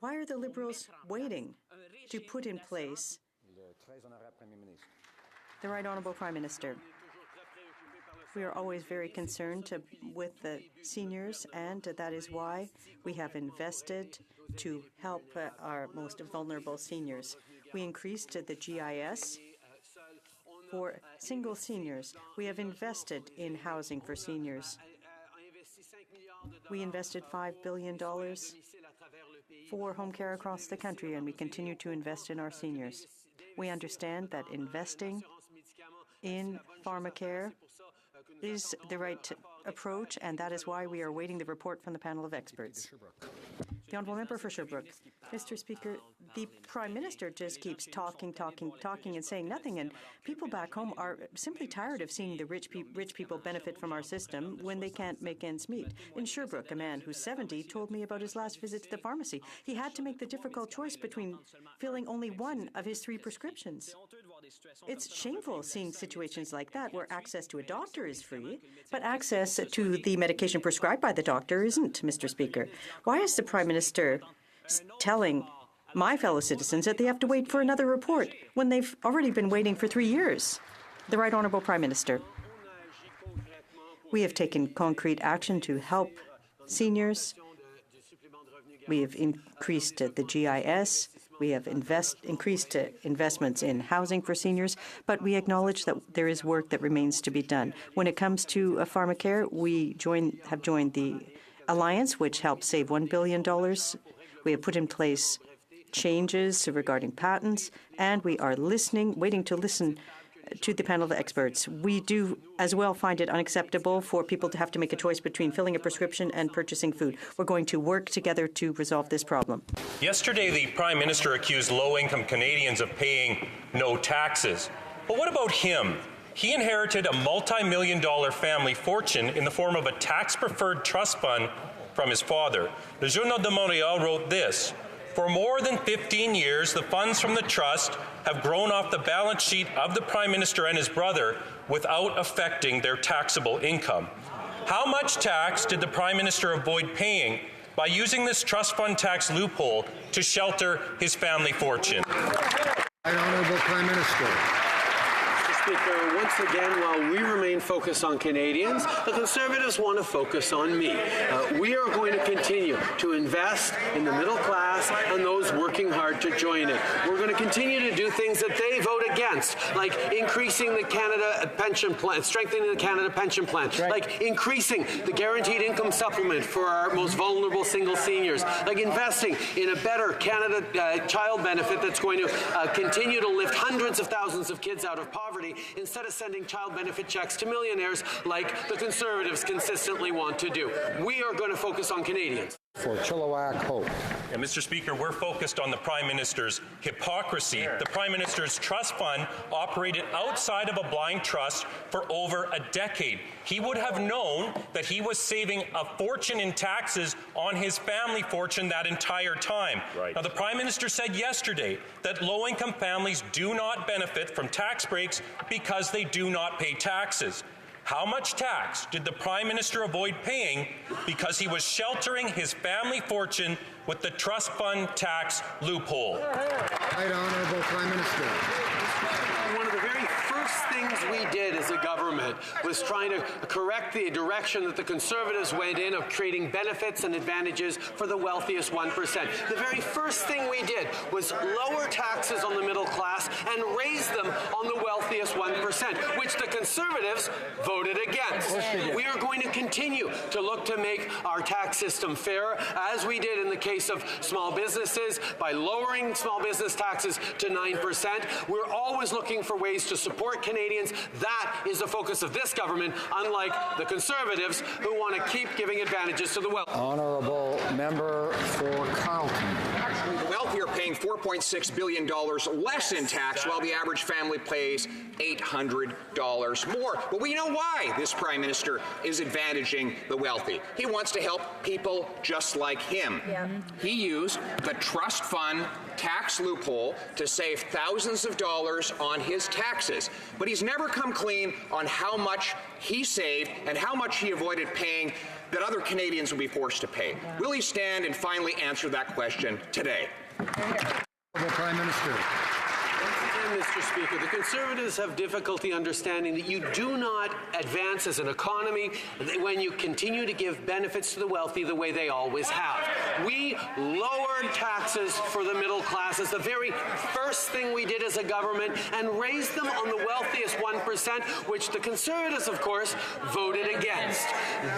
Why are the Liberals waiting to put in place the Right Honourable Prime Minister? We are always very concerned with the seniors, and that is why we have invested to help our most vulnerable seniors. We increased the GIS for single seniors. We have invested in housing for seniors. We invested $5 billion for home care across the country, and we continue to invest in our seniors. We understand that investing in pharmacare is the right approach, and that is why we are awaiting the report from the panel of experts. The Honourable Member for Sherbrooke. Mr. Speaker, the Prime Minister just keeps talking and saying nothing, and people back home are simply tired of seeing the rich people benefit from our system when they can't make ends meet. In Sherbrooke, a man who's 70 told me about his last visit to the pharmacy. He had to make the difficult choice between filling only one of his 3 prescriptions. It's shameful seeing situations like that where access to a doctor is free, but access to the medication prescribed by the doctor isn't, Mr. Speaker. Why is the Prime Minister telling my fellow citizens that they have to wait for another report when they've already been waiting for 3 years? The Right Honourable Prime Minister. We have taken concrete action to help seniors. We have increased the GIS. We have increased investments in housing for seniors, but we acknowledge that there is work that remains to be done. When it comes to pharmacare, we have joined the Alliance, which helps save $1 billion. We have put in place changes regarding patents, and we are waiting to listen to the panel of experts. We do as well find it unacceptable for people to have to make a choice between filling a prescription and purchasing food. We're going to work together to resolve this problem. Yesterday, the Prime Minister accused low-income Canadians of paying no taxes. But what about him? He inherited a multi-million-dollar family fortune in the form of a tax-preferred trust fund from his father. Le Journal de Montréal wrote this: "For more than 15 years, the funds from the trust have grown off the balance sheet of the Prime Minister and his brother without affecting their taxable income." How much tax did the Prime Minister avoid paying by using this trust fund tax loophole to shelter his family fortune? Honourable Prime Minister. Speaker, once again, while we remain focused on Canadians, the Conservatives want to focus on me. We are going to continue to invest in the middle class and those working hard to join it. We're going to continue to do things that they vote against, like increasing the Canada pension plan, strengthening the Canada pension plan, like increasing the guaranteed income supplement for our most vulnerable single seniors, like investing in a better Canada child benefit that's going to continue to lift hundreds of thousands of kids out of poverty, instead of sending child benefit checks to millionaires like the Conservatives consistently want to do. We are going to focus on Canadians. For Chilliwack, HoC. And Mr. Speaker, we're focused on the Prime Minister's hypocrisy. The Prime Minister's trust fund operated outside of a blind trust for over a decade. He would have known that he was saving a fortune in taxes on his family fortune that entire time. Now, the Prime Minister said yesterday that low-income families do not benefit from tax breaks because they do not pay taxes. How much tax did the Prime Minister avoid paying because he was sheltering his family fortune with the trust fund tax loophole? Right Honourable Prime Minister. One of the very first things we did as a government was trying to correct the direction that the Conservatives went in of creating benefits and advantages for the wealthiest 1%. The very first thing we did was lower taxes on the middle class and raise them on the wealthiest 1%, which the Conservatives voted against. We are going to continue to look to make our tax system fair, as we did in the case of small businesses by lowering small business taxes to 9%. We're always looking for ways to support Canadians. That is the focus of this government, unlike the Conservatives, who want to keep giving advantages to the wealthy. Honourable Member for Carleton. The wealthy are paying paying $4.6 billion less in tax, while the average family pays $800 more. But we know why this Prime Minister is advantaging the wealthy. He wants to help people just like him. He used the trust fund tax loophole to save thousands of dollars on his taxes. But he's never come clean on how much he saved and how much he avoided paying that other Canadians will be forced to pay. Will he stand and finally answer that question today? Prime Minister. Mr. Speaker, the Conservatives have difficulty understanding that you do not advance as an economy when you continue to give benefits to the wealthy the way they always have. We lowered taxes for the middle class as the very first thing we did as a government and raised them on the wealthiest 1%, which the Conservatives, of course, voted against.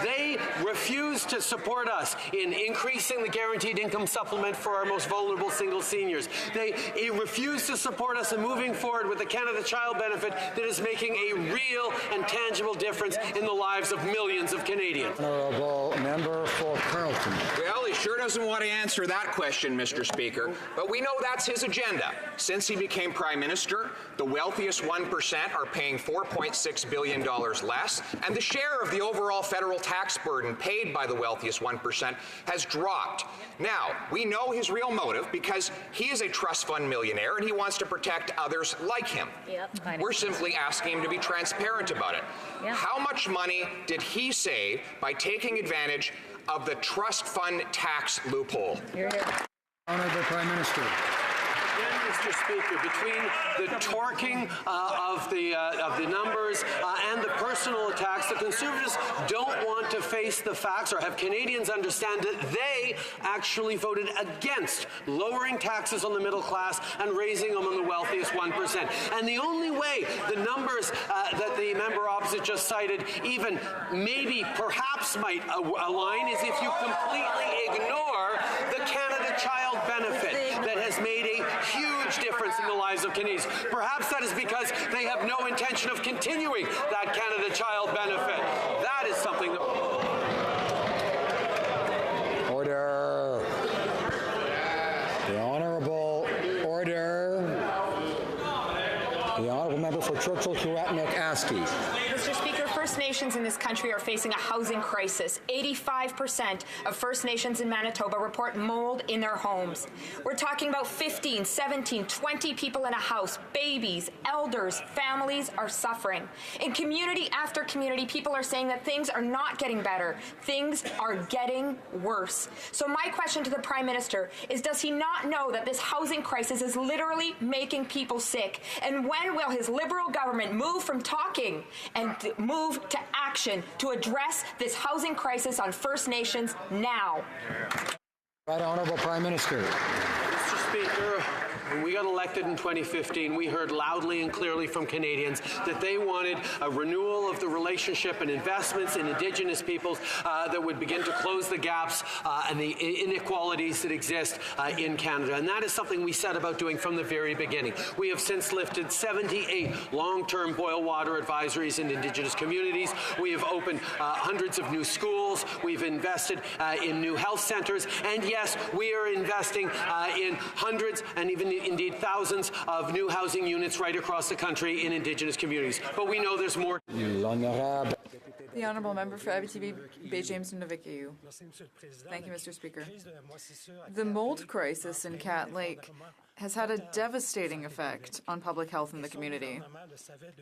They refused to support us in increasing the guaranteed income supplement for our most vulnerable single seniors. They refused to support us in moving forward with the Canada Child Benefit that is making a real and tangible difference in the lives of millions of Canadians. Honourable member for Carleton. Well, he sure doesn't want to answer that question, Mr. Speaker, but we know that's his agenda. Since he became Prime Minister, the wealthiest 1% are paying $4.6 billion less, and the share of the overall federal tax burden paid by the wealthiest 1% has dropped. Now, we know his real motive because he is a trust fund millionaire and he wants to protect others like him. We're simply asking him to be transparent about it. How much money did he save by taking advantage of the trust fund tax loophole? Honourable Prime Minister. Mr. Speaker, between the torquing of the numbers and the personal attacks, the Conservatives don't want to face the facts or have Canadians understand that they actually voted against lowering taxes on the middle class and raising them on the wealthiest 1%. And the only way the numbers that the member opposite just cited even maybe perhaps might align is if you completely ignore the Canada Child Benefit that has made a huge difference in the lives of Canadians. Perhaps that is because they have no intention of continuing that Canada Child Benefit. That is something that... Order. The Honourable Order. The Honourable member for Churchill, Kiwetinock-Askey. Mr. Speaker, First Nations in this country are facing a housing crisis. 85% of First Nations in Manitoba report mold in their homes. We're talking about 15, 17, 20 people in a house. Babies, elders, families are suffering. In community after community, people are saying that things are not getting better. Things are getting worse. So my question to the Prime Minister is, does he not know that this housing crisis is literally making people sick? And when will his Liberal government move from talking and move to action to address this housing crisis on First Nations now? Right, Honourable Prime Minister. Mr. Speaker, when we got elected in 2015, we heard loudly and clearly from Canadians that they wanted a renewal of the relationship and investments in Indigenous peoples that would begin to close the gaps and the inequalities that exist in Canada. And that is something we set about doing from the very beginning. We have since lifted 78 long-term boil water advisories in Indigenous communities. We have opened hundreds of new schools. We've invested in new health centres. And yes, we are investing in hundreds and even indeed thousands of new housing units right across the country in Indigenous communities. But we know there's more. The Honourable Member for Abitibi, Bay James Nunavik. Thank you, Mr. Speaker. The mold crisis in Cat Lake has had a devastating effect on public health in the community,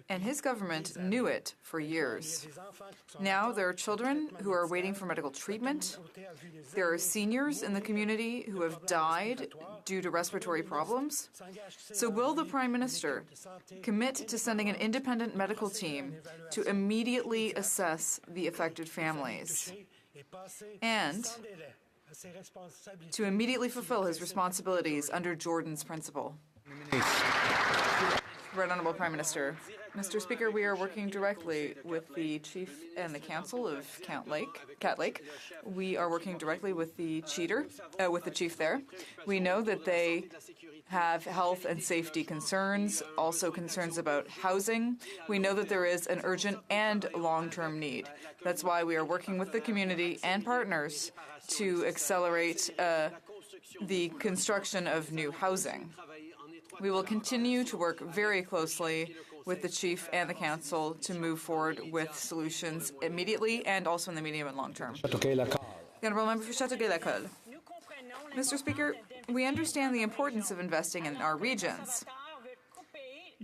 and his government knew it for years. Now there are children who are waiting for medical treatment. There are seniors in the community who have died due to respiratory problems. So will the Prime Minister commit to sending an independent medical team to immediately assess the affected families and to immediately fulfill his responsibilities under Jordan's principle? Right Honourable Prime Minister. Mr. Speaker, we are working directly with the Chief and the Council of Cat Lake. We are working directly with the Chief there. We know that they have health and safety concerns, also concerns about housing. We know that there is an urgent and long-term need. That's why we are working with the community and partners to accelerate the construction of new housing. We will continue to work very closely with the Chief and the Council to move forward with solutions immediately and also in the medium and long term. The Honourable Member for Châteauguay-Lacolle. Mr. Speaker, we understand the importance of investing in our regions.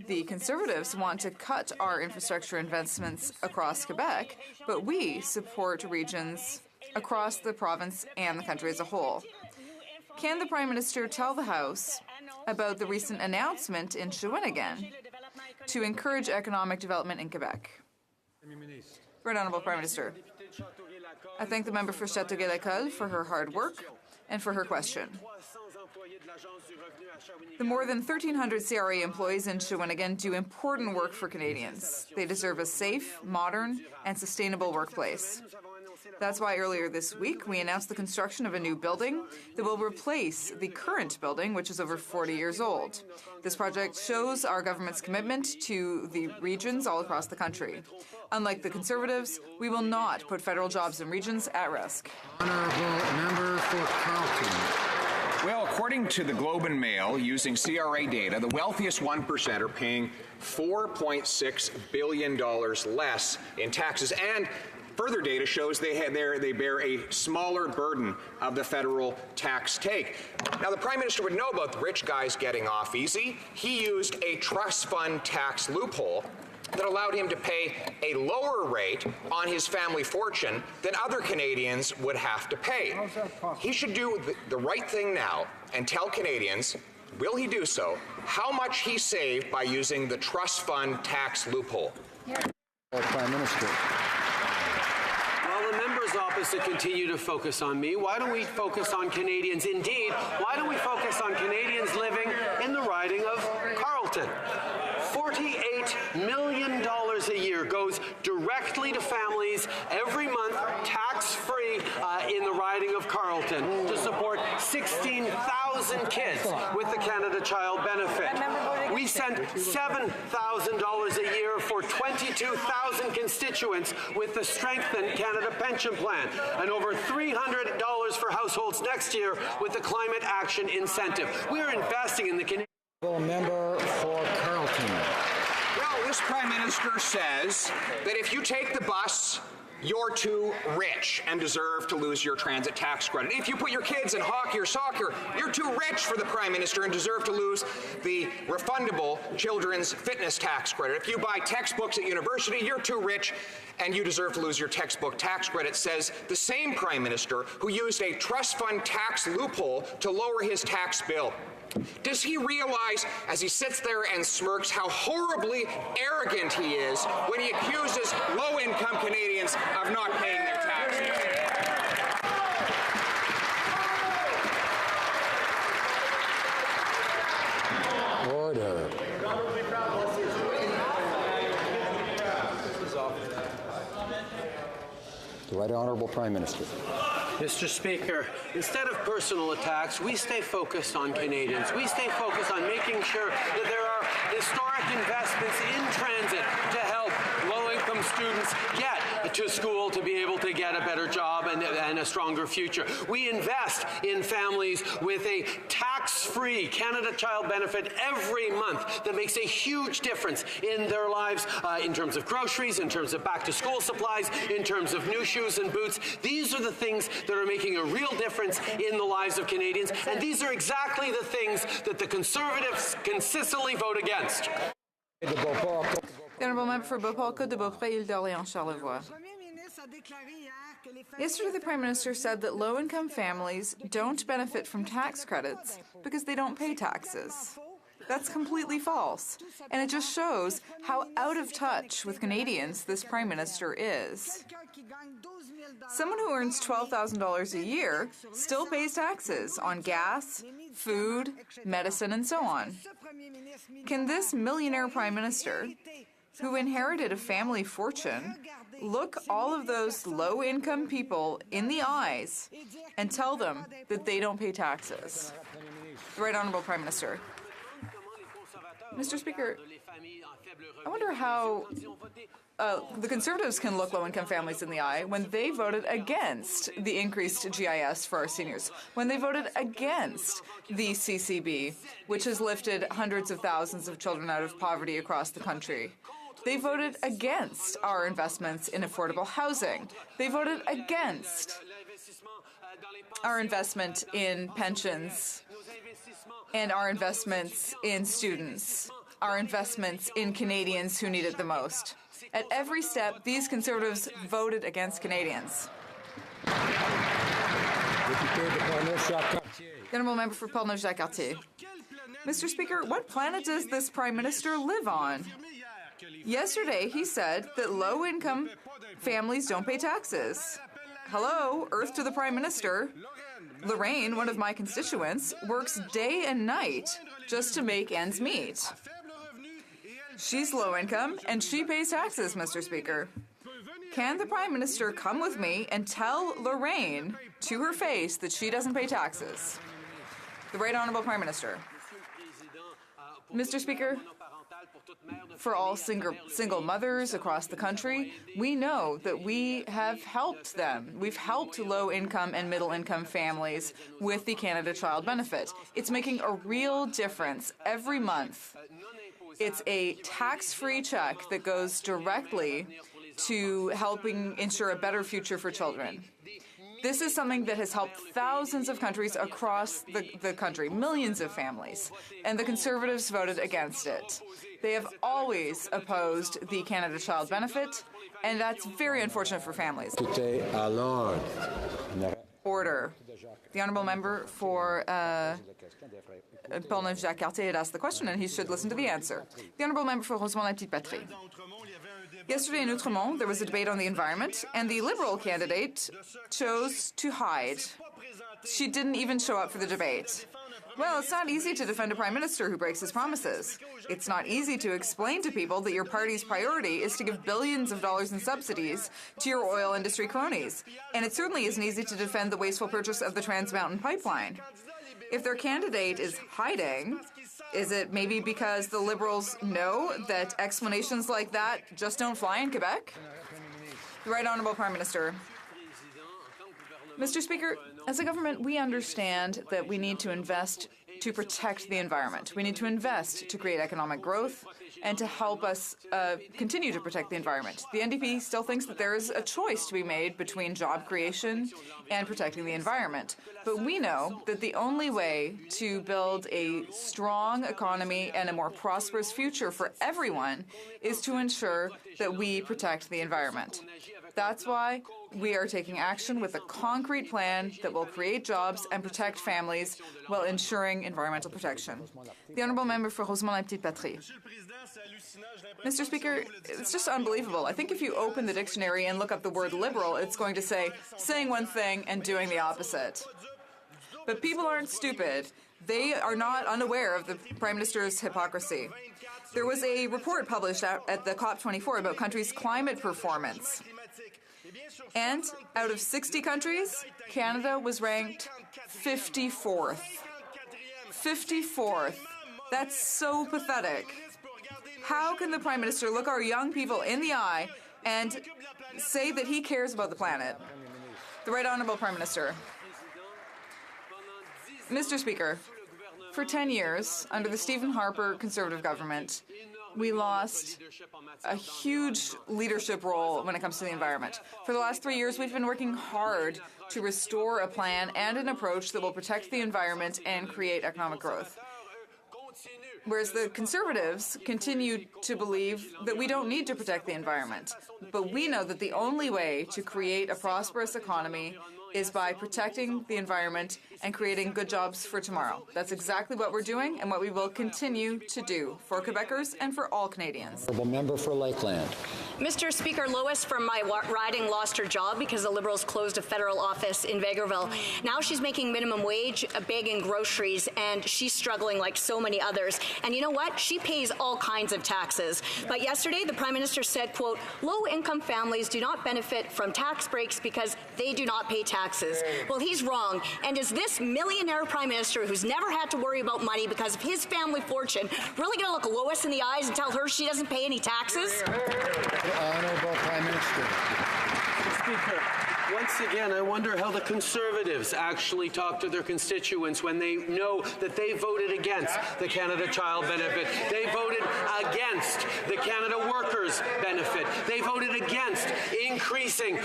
The Conservatives want to cut our infrastructure investments across Quebec, but we support regions across the province and the country as a whole. Can the Prime Minister tell the House about the recent announcement in Shawinigan to encourage economic development in Quebec? Right Honourable Prime Minister. I thank the member for Châteauguay-Lacolle for her hard work and for her question. The more than 1,300 CRA employees in Shawinigan do important work for Canadians. They deserve a safe, modern, and sustainable workplace. That's why earlier this week we announced the construction of a new building that will replace the current building, which is over 40 years old. This project shows our government's commitment to the regions all across the country. Unlike the Conservatives, we will not put federal jobs in regions at risk. Honourable Member for Carleton. Well, according to the Globe and Mail, using CRA data, the wealthiest 1% are paying $4.6 billion less in taxes, and further data shows they bear a smaller burden of the federal tax take. Now, the Prime Minister would know about the rich guys getting off easy. He used a trust fund tax loophole that allowed him to pay a lower rate on his family fortune than other Canadians would have to pay. He should do the right thing now and tell Canadians, will he do so, how much he saved by using the trust fund tax loophole. Prime Minister. While the members opposite continue to focus on me, why don't we focus on Canadians? Indeed, why don't we focus on Canadians living in the riding of Carleton? $48 million a year goes directly to families every month, tax-free, in the riding of Carleton to support 16,000 kids with the Canada Child Benefit. We send $7,000 a year for 22,000 constituents with the Strengthened Canada Pension Plan, and over $300 for households next year with the Climate Action Incentive. We're investing in the Canadian. Member for Carleton. Well, this Prime Minister says that if you take the bus, you're too rich and deserve to lose your transit tax credit. If you put your kids in hockey or soccer, you're too rich for the Prime Minister and deserve to lose the refundable children's fitness tax credit. If you buy textbooks at university, you're too rich and you deserve to lose your textbook tax credit, says the same Prime Minister who used a trust fund tax loophole to lower his tax bill. Does he realize, as he sits there and smirks, how horribly arrogant he is when he accuses low-income Canadians of not paying their taxes? Order. The Right Honourable Prime Minister. Mr. Speaker, instead of personal attacks, we stay focused on Canadians. We stay focused on making sure that there are historic investments in transit to help low-income students get to school to be able to get a better job and a stronger future. We invest in families with a tax-free Canada Child Benefit every month that makes a huge difference in their lives in terms of groceries, in terms of back-to-school supplies, in terms of new shoes and boots. These are the things that are making a real difference in the lives of Canadians, and these are exactly the things that the Conservatives consistently vote against. The Honourable Member for Beauport-Côte de Beaupré, Île d'Orléans, Charlevoix. Yesterday, the Prime Minister said that low-income families don't benefit from tax credits because they don't pay taxes. That's completely false, and it just shows how out of touch with Canadians this Prime Minister is. Someone who earns $12,000 a year still pays taxes on gas, food, medicine, and so on. Can this millionaire Prime Minister, who inherited a family fortune, look all of those low-income people in the eyes and tell them that they don't pay taxes? The Right Honourable Prime Minister. Mr. Speaker, I wonder how the Conservatives can look low-income families in the eye when they voted against the increased GIS for our seniors, when they voted against the CCB, which has lifted hundreds of thousands of children out of poverty across the country. They voted against our investments in affordable housing. They voted against our investment in pensions and our investments in students, our investments in Canadians who need it the most. At every step, these Conservatives voted against Canadians. The Honourable Member for Portneuf-Jacques-Cartier. Mr. Speaker, what planet does this Prime Minister live on? Yesterday, he said that low-income families don't pay taxes. Hello, Earth to the Prime Minister. Lorraine, one of my constituents, works day and night just to make ends meet. She's low-income, and she pays taxes, Mr. Speaker. Can the Prime Minister come with me and tell Lorraine to her face that she doesn't pay taxes? The Right Honourable Prime Minister. Mr. Speaker, for all single mothers across the country, we know that we have helped them. We've helped low-income and middle-income families with the Canada Child Benefit. It's making a real difference every month. It's a tax-free check that goes directly to helping ensure a better future for children. This is something that has helped thousands of countries across the country, millions of families, and the Conservatives voted against it. They have always opposed the Canada Child Benefit, and that's very unfortunate for families. Order. The Honourable Member for Portneuf-Jacques-Cartier had asked the question, and he should listen to the answer. The Honourable Member for Rosemont-la-Petite-Patrie. Yesterday in Outremont, there was a debate on the environment, and the Liberal candidate chose to hide. She didn't even show up for the debate. Well, it's not easy to defend a Prime Minister who breaks his promises. It's not easy to explain to people that your party's priority is to give billions of dollars in subsidies to your oil industry cronies. And it certainly isn't easy to defend the wasteful purchase of the Trans Mountain Pipeline. If their candidate is hiding, is it maybe because the Liberals know that explanations like that just don't fly in Quebec? The Right Honourable Prime Minister. Mr. Speaker, as a government, we understand that we need to invest to protect the environment. We need to invest to create economic growth and to help us continue to protect the environment. The NDP still thinks that there is a choice to be made between job creation and protecting the environment. But we know that the only way to build a strong economy and a more prosperous future for everyone is to ensure that we protect the environment. That's why we are taking action with a concrete plan that will create jobs and protect families while ensuring environmental protection. The Honourable Member for Rosemont-la-Petite-Patrie. Mr. Speaker, it's just unbelievable. I think if you open the dictionary and look up the word liberal, it's going to say saying one thing and doing the opposite. But people aren't stupid. They are not unaware of the Prime Minister's hypocrisy. There was a report published at the COP24 about countries' climate performance. And out of 60 countries, Canada was ranked 54th. 54th. That's so pathetic. How can the Prime Minister look our young people in the eye and say that he cares about the planet? The Right Honourable Prime Minister. Mr. Speaker, for 10 years, under the Stephen Harper Conservative government, we lost a huge leadership role when it comes to the environment. For the last 3 years, we've been working hard to restore a plan and an approach that will protect the environment and create economic growth. Whereas the Conservatives continue to believe that we don't need to protect the environment. But we know that the only way to create a prosperous economy is by protecting the environment and creating good jobs for tomorrow. That's exactly what we're doing and what we will continue to do for Quebecers and for all Canadians. Honourable Member for Lakeland. Mr. Speaker, Lois from my riding lost her job because the Liberals closed a federal office in Vegreville. Now she's making minimum wage, bagging groceries, and she's struggling like so many others. And you know what? She pays all kinds of taxes. But yesterday, the Prime Minister said, quote, low-income families do not benefit from tax breaks because they do not pay taxes. Well, he's wrong. And is this this millionaire prime minister who's never had to worry about money because of his family fortune really going to look Lois in the eyes and tell her she doesn't pay any taxes? The Honourable Prime Minister. Speaker, once again, I wonder how the Conservatives actually talk to their constituents when they know that they voted against the Canada Child Benefit. They voted against the Canada Workers Benefit. They voted against increasing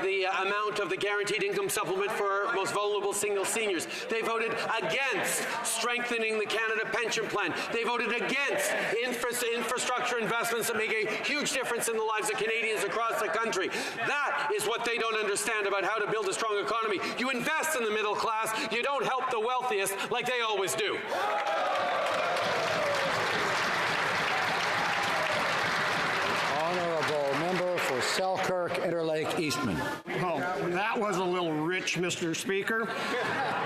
the amount of the guaranteed income supplement for our most vulnerable single seniors. They voted against strengthening the Canada Pension Plan. They voted against infrastructure investments that make a huge difference in the lives of Canadians across the country. That is what they don't understand about how to build a strong economy. You invest in the middle class, you don't help the wealthiest like they always do. Honourable member for Selkirk, Interlake, Eastman. Oh, that was a little rich, Mr. Speaker.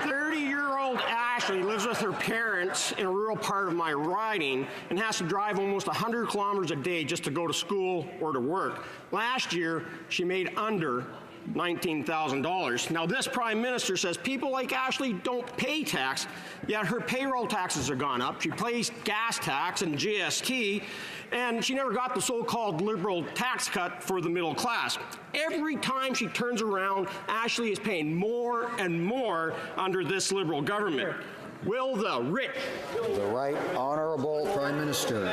30-year-old Ashley lives with her parents in a rural part of my riding and has to drive almost 100 kilometers a day just to go to school or to work. Last year, she made under $19,000. Now, this Prime Minister says people like Ashley don't pay tax, yet her payroll taxes have gone up. She pays gas tax and GST, and she never got the so-called Liberal tax cut for the middle class. Every time she turns around, Ashley is paying more and more under this Liberal government. Will the rich... The Right Honourable Prime Minister.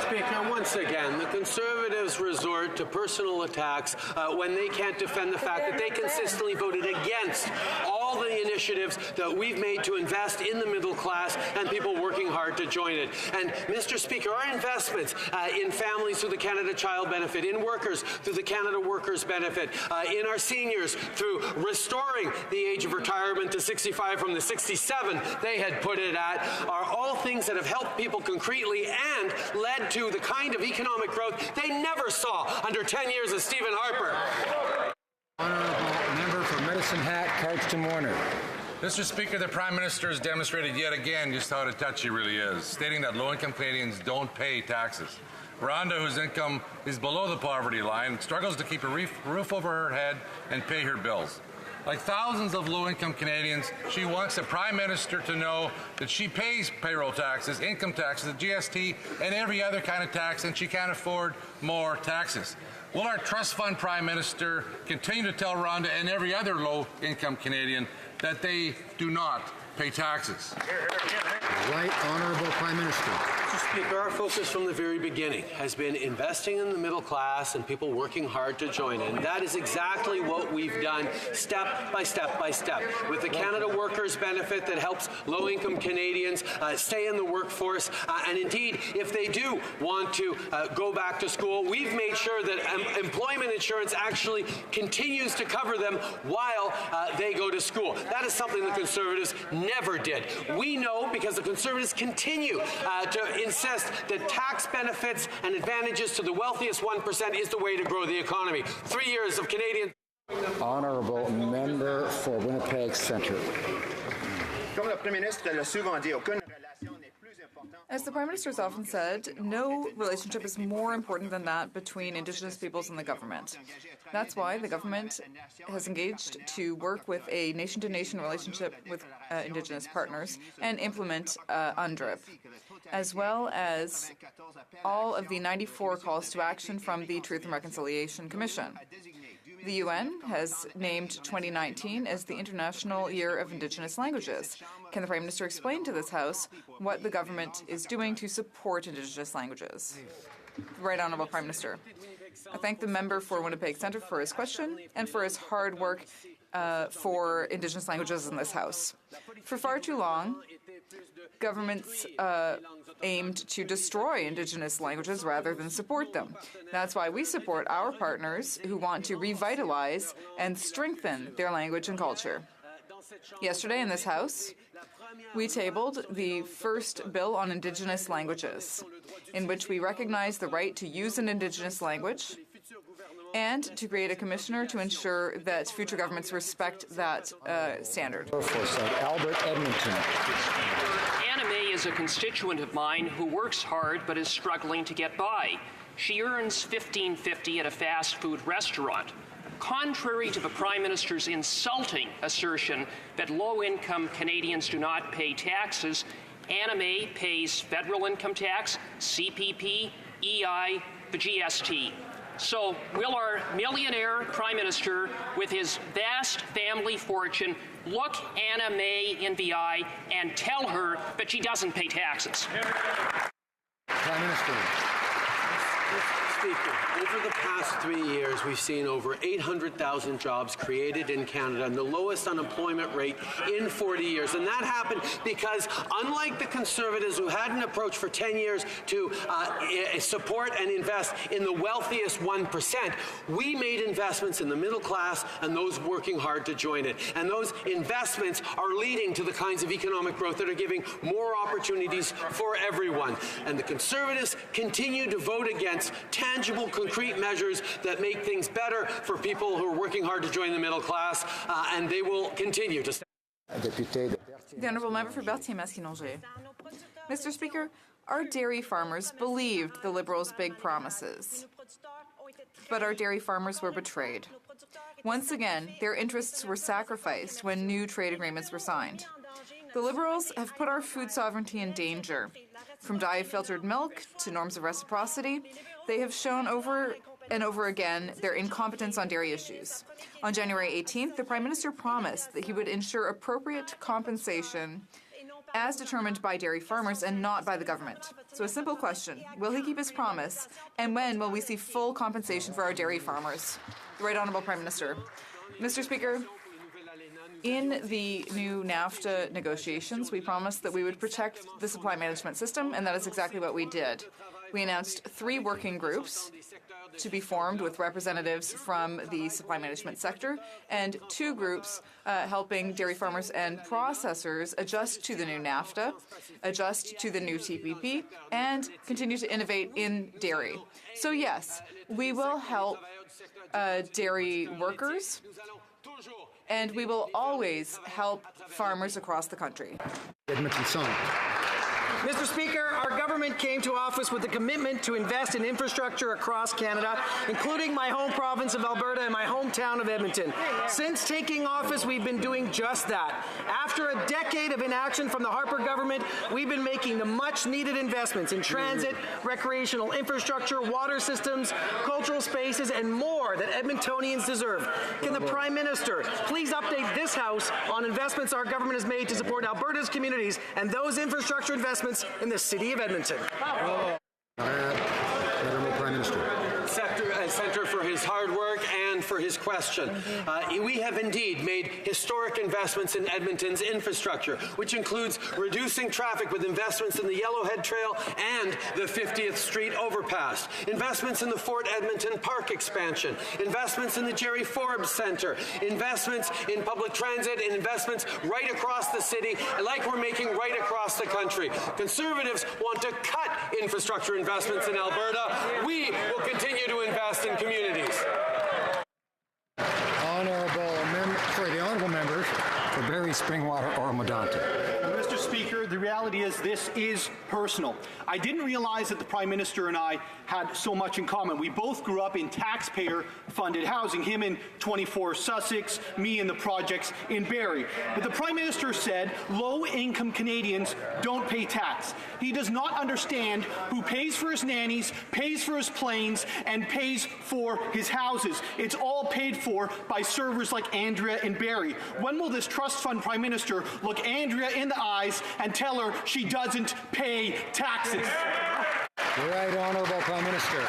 Speaker, once again, the Conservatives resort to personal attacks when they can't defend the fact that they consistently voted against all the initiatives that we've made to invest in the middle class and people working hard to join it. And, Mr. Speaker, our investments in families through the Canada Child Benefit, in workers through the Canada Workers Benefit, in our seniors through restoring the age of retirement to 65 from the 67 they had put it at, are all things that have helped people concretely and led to the kind of economic growth they never saw under 10 years of Stephen Harper. Honourable member for Medicine Hat, Cardston Warner. Mr. Speaker, the Prime Minister has demonstrated yet again just how out of touch he really is, stating that low-income Canadians don't pay taxes. Rhonda, whose income is below the poverty line, struggles to keep a roof over her head and pay her bills. Like thousands of low-income Canadians, she wants the Prime Minister to know that she pays payroll taxes, income taxes, the GST, and every other kind of tax, and she can't afford more taxes. Will our trust fund Prime Minister continue to tell Rhonda and every other low-income Canadian that they do not pay taxes? Right Honourable Prime Minister. Mr. Speaker, our focus from the very beginning has been investing in the middle class and people working hard to join in. That is exactly what we've done step by step by step. With the Canada Workers Benefit that helps low-income Canadians stay in the workforce. And indeed, if they do want to go back to school, we've made sure that employment insurance actually continues to cover them while they go to school. That is something the Conservatives never did. We know because the Conservatives continue to insist that tax benefits and advantages to the wealthiest 1% is the way to grow the economy. 3 years of Canadian... Honourable member for Winnipeg Centre. As the Prime Minister has often said, no relationship is more important than that between Indigenous peoples and the government. That's why the government has engaged to work with a nation-to-nation relationship with Indigenous partners and implement UNDRIP, as well as all of the 94 calls to action from the Truth and Reconciliation Commission. The UN has named 2019 as the International Year of Indigenous Languages. Can the Prime Minister explain to this House what the government is doing to support Indigenous languages? Right Honourable Prime Minister. I thank the member for Winnipeg Centre for his question and for his hard work for Indigenous languages in this House. For far too long, governments aimed to destroy Indigenous languages rather than support them. That's why we support our partners who want to revitalize and strengthen their language and culture. Yesterday in this House, we tabled the first bill on Indigenous languages, in which we recognize the right to use an Indigenous language and to create a commissioner to ensure that future governments respect that standard. For St. Albert, Edmonton. Anna May is a constituent of mine who works hard but is struggling to get by. She earns $15.50 at a fast food restaurant. Contrary to the Prime Minister's insulting assertion that low-income Canadians do not pay taxes, Anna May pays federal income tax, CPP, EI, the GST. So will our millionaire Prime Minister, with his vast family fortune, look Anna May in the eye and tell her that she doesn't pay taxes? Prime Minister. Mr. Speaker, over the past 3 years, we've seen over 800,000 jobs created in Canada and the lowest unemployment rate in 40 years. And that happened because, unlike the Conservatives who had an approach for 10 years to support and invest in the wealthiest 1%, we made investments in the middle class and those working hard to join it. And those investments are leading to the kinds of economic growth that are giving more opportunities for everyone. And the Conservatives continue to vote against tangible, concrete measures that make things better for people who are working hard to join the middle class, and they will continue to. The Honourable Member for Berthier-Masquinongé. Mr. Speaker, our dairy farmers believed the Liberals' big promises, but our dairy farmers were betrayed. Once again, their interests were sacrificed when new trade agreements were signed. The Liberals have put our food sovereignty in danger. From dye-filtered milk to norms of reciprocity, they have shown over and over again their incompetence on dairy issues. On January 18th, the Prime Minister promised that he would ensure appropriate compensation as determined by dairy farmers and not by the government. So a simple question, will he keep his promise, and when will we see full compensation for our dairy farmers? The Right Honourable Prime Minister. Mr. Speaker, in the new NAFTA negotiations, we promised that we would protect the supply management system, and that is exactly what we did. We announced 3 working groups to be formed with representatives from the supply management sector, and 2 groups helping dairy farmers and processors adjust to the new NAFTA, adjust to the new TPP, and continue to innovate in dairy. So yes, we will help dairy workers, and we will always help farmers across the country. Mr. Speaker, our government came to office with a commitment to invest in infrastructure across Canada, including my home province of Alberta and my hometown of Edmonton. Since taking office, we've been doing just that. After a decade of inaction from the Harper government, we've been making the much-needed investments in transit, recreational infrastructure, water systems, cultural spaces, and more that Edmontonians deserve. Can the Prime Minister please update this House on investments our government has made to support Alberta's communities and those infrastructure investments in the city of Edmonton? Honourable Prime Minister. Senator, for his hard work and for his question. We have indeed made historic investments in Edmonton's infrastructure, which includes reducing traffic with investments in the Yellowhead Trail and the 50th Street overpass, investments in the Fort Edmonton Park expansion, investments in the Jerry Forbes Centre, investments in public transit, and investments right across the city, like we're making right across the country. Conservatives want to cut infrastructure investments in Alberta. We will continue to invest in communities. The honourable members for Barrie, Springwater, or Medonte. Mr. Speaker, the reality is this is personal. I didn't realize that the Prime Minister and I had so much in common. We both grew up in taxpayer-funded housing, him in 24 Sussex, me in the projects in Barrie. But the Prime Minister said low-income Canadians don't pay tax. He does not understand who pays for his nannies, pays for his planes, and pays for his houses. It's all paid for by servers like Andrea in Barrie. When will this trust fund Prime Minister look Andrea in the eyes and tell her she doesn't pay taxes? The Right Honourable Prime Minister.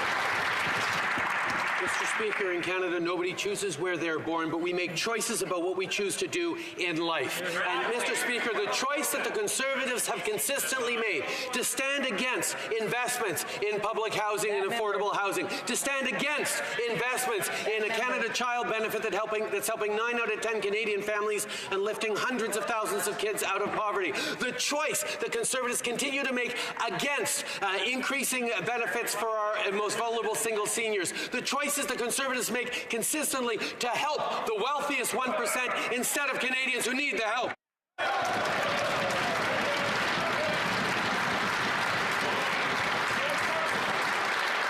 Mr. Speaker, in Canada, nobody chooses where they're born, but we make choices about what we choose to do in life. And, Mr. Speaker, the choice that the Conservatives have consistently made to stand against investments in public housing and affordable housing, to stand against investments in a Canada Child Benefit that's helping 9 out of 10 Canadian families and lifting hundreds of thousands of kids out of poverty. The choice that Conservatives continue to make against increasing benefits for our most vulnerable single seniors. The choices the Conservatives make consistently to help the wealthiest 1% instead of Canadians who need the help.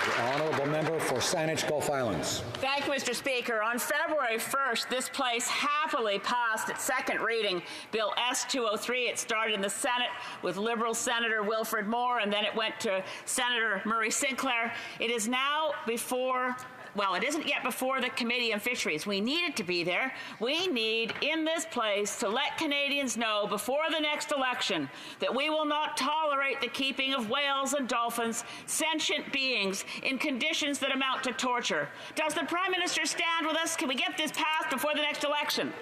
The honourable member for for Saanich Gulf Islands. Thank you, Mr. Speaker. On February 1st, this place happily passed its second reading, Bill S-203. It started in the Senate with Liberal Senator Wilfred Moore, and then it went to Senator Murray Sinclair. It is now before... Well, it isn't yet before the Committee on Fisheries. We need it to be there. We need in this place to let Canadians know before the next election that we will not tolerate the keeping of whales and dolphins, sentient beings, in conditions that amount to torture. Does the Prime Minister stand with us? Can we get this passed before the next election?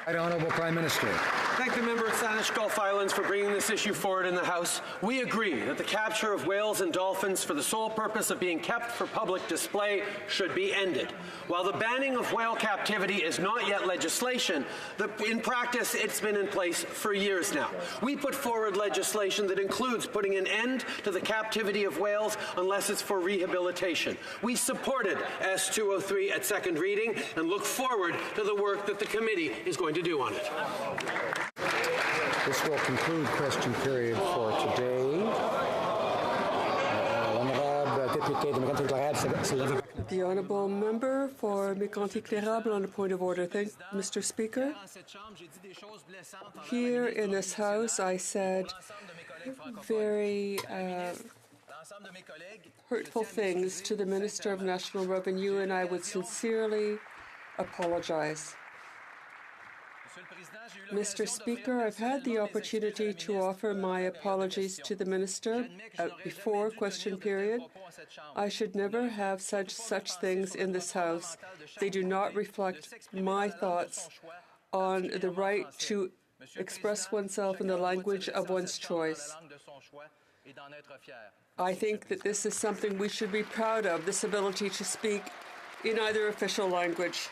Right, Honourable Prime Minister. Thank the member of Saanich Gulf Islands for bringing this issue forward in the House. We agree that the capture of whales and dolphins for the sole purpose of being kept for public display should be ended. While the banning of whale captivity is not yet legislation, in practice it's been in place for years now. We put forward legislation that includes putting an end to the captivity of whales unless it's for rehabilitation. We supported S-203 at second reading and look forward to the work that the committee is going to do on it. This will conclude question period for today. The honourable member for Mégantic-Lérable on a point of order. Thank Mr. Speaker. Here in this House, I said very hurtful things to the Minister of National Revenue, and I would sincerely apologize. Mr. Speaker, I've had the opportunity to offer my apologies to the Minister before question period. I should never have said such things in this House. They do not reflect my thoughts on the right to express oneself in the language of one's choice. I think that this is something we should be proud of, this ability to speak in either official language.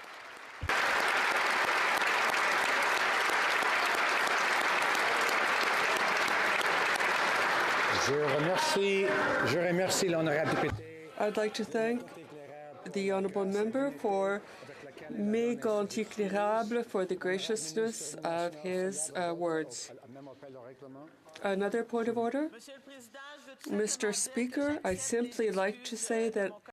I'd like to thank the honourable member for Mégantic-Lérable for the graciousness of his words. Another point of order? Mr. Speaker, I'd simply like to say that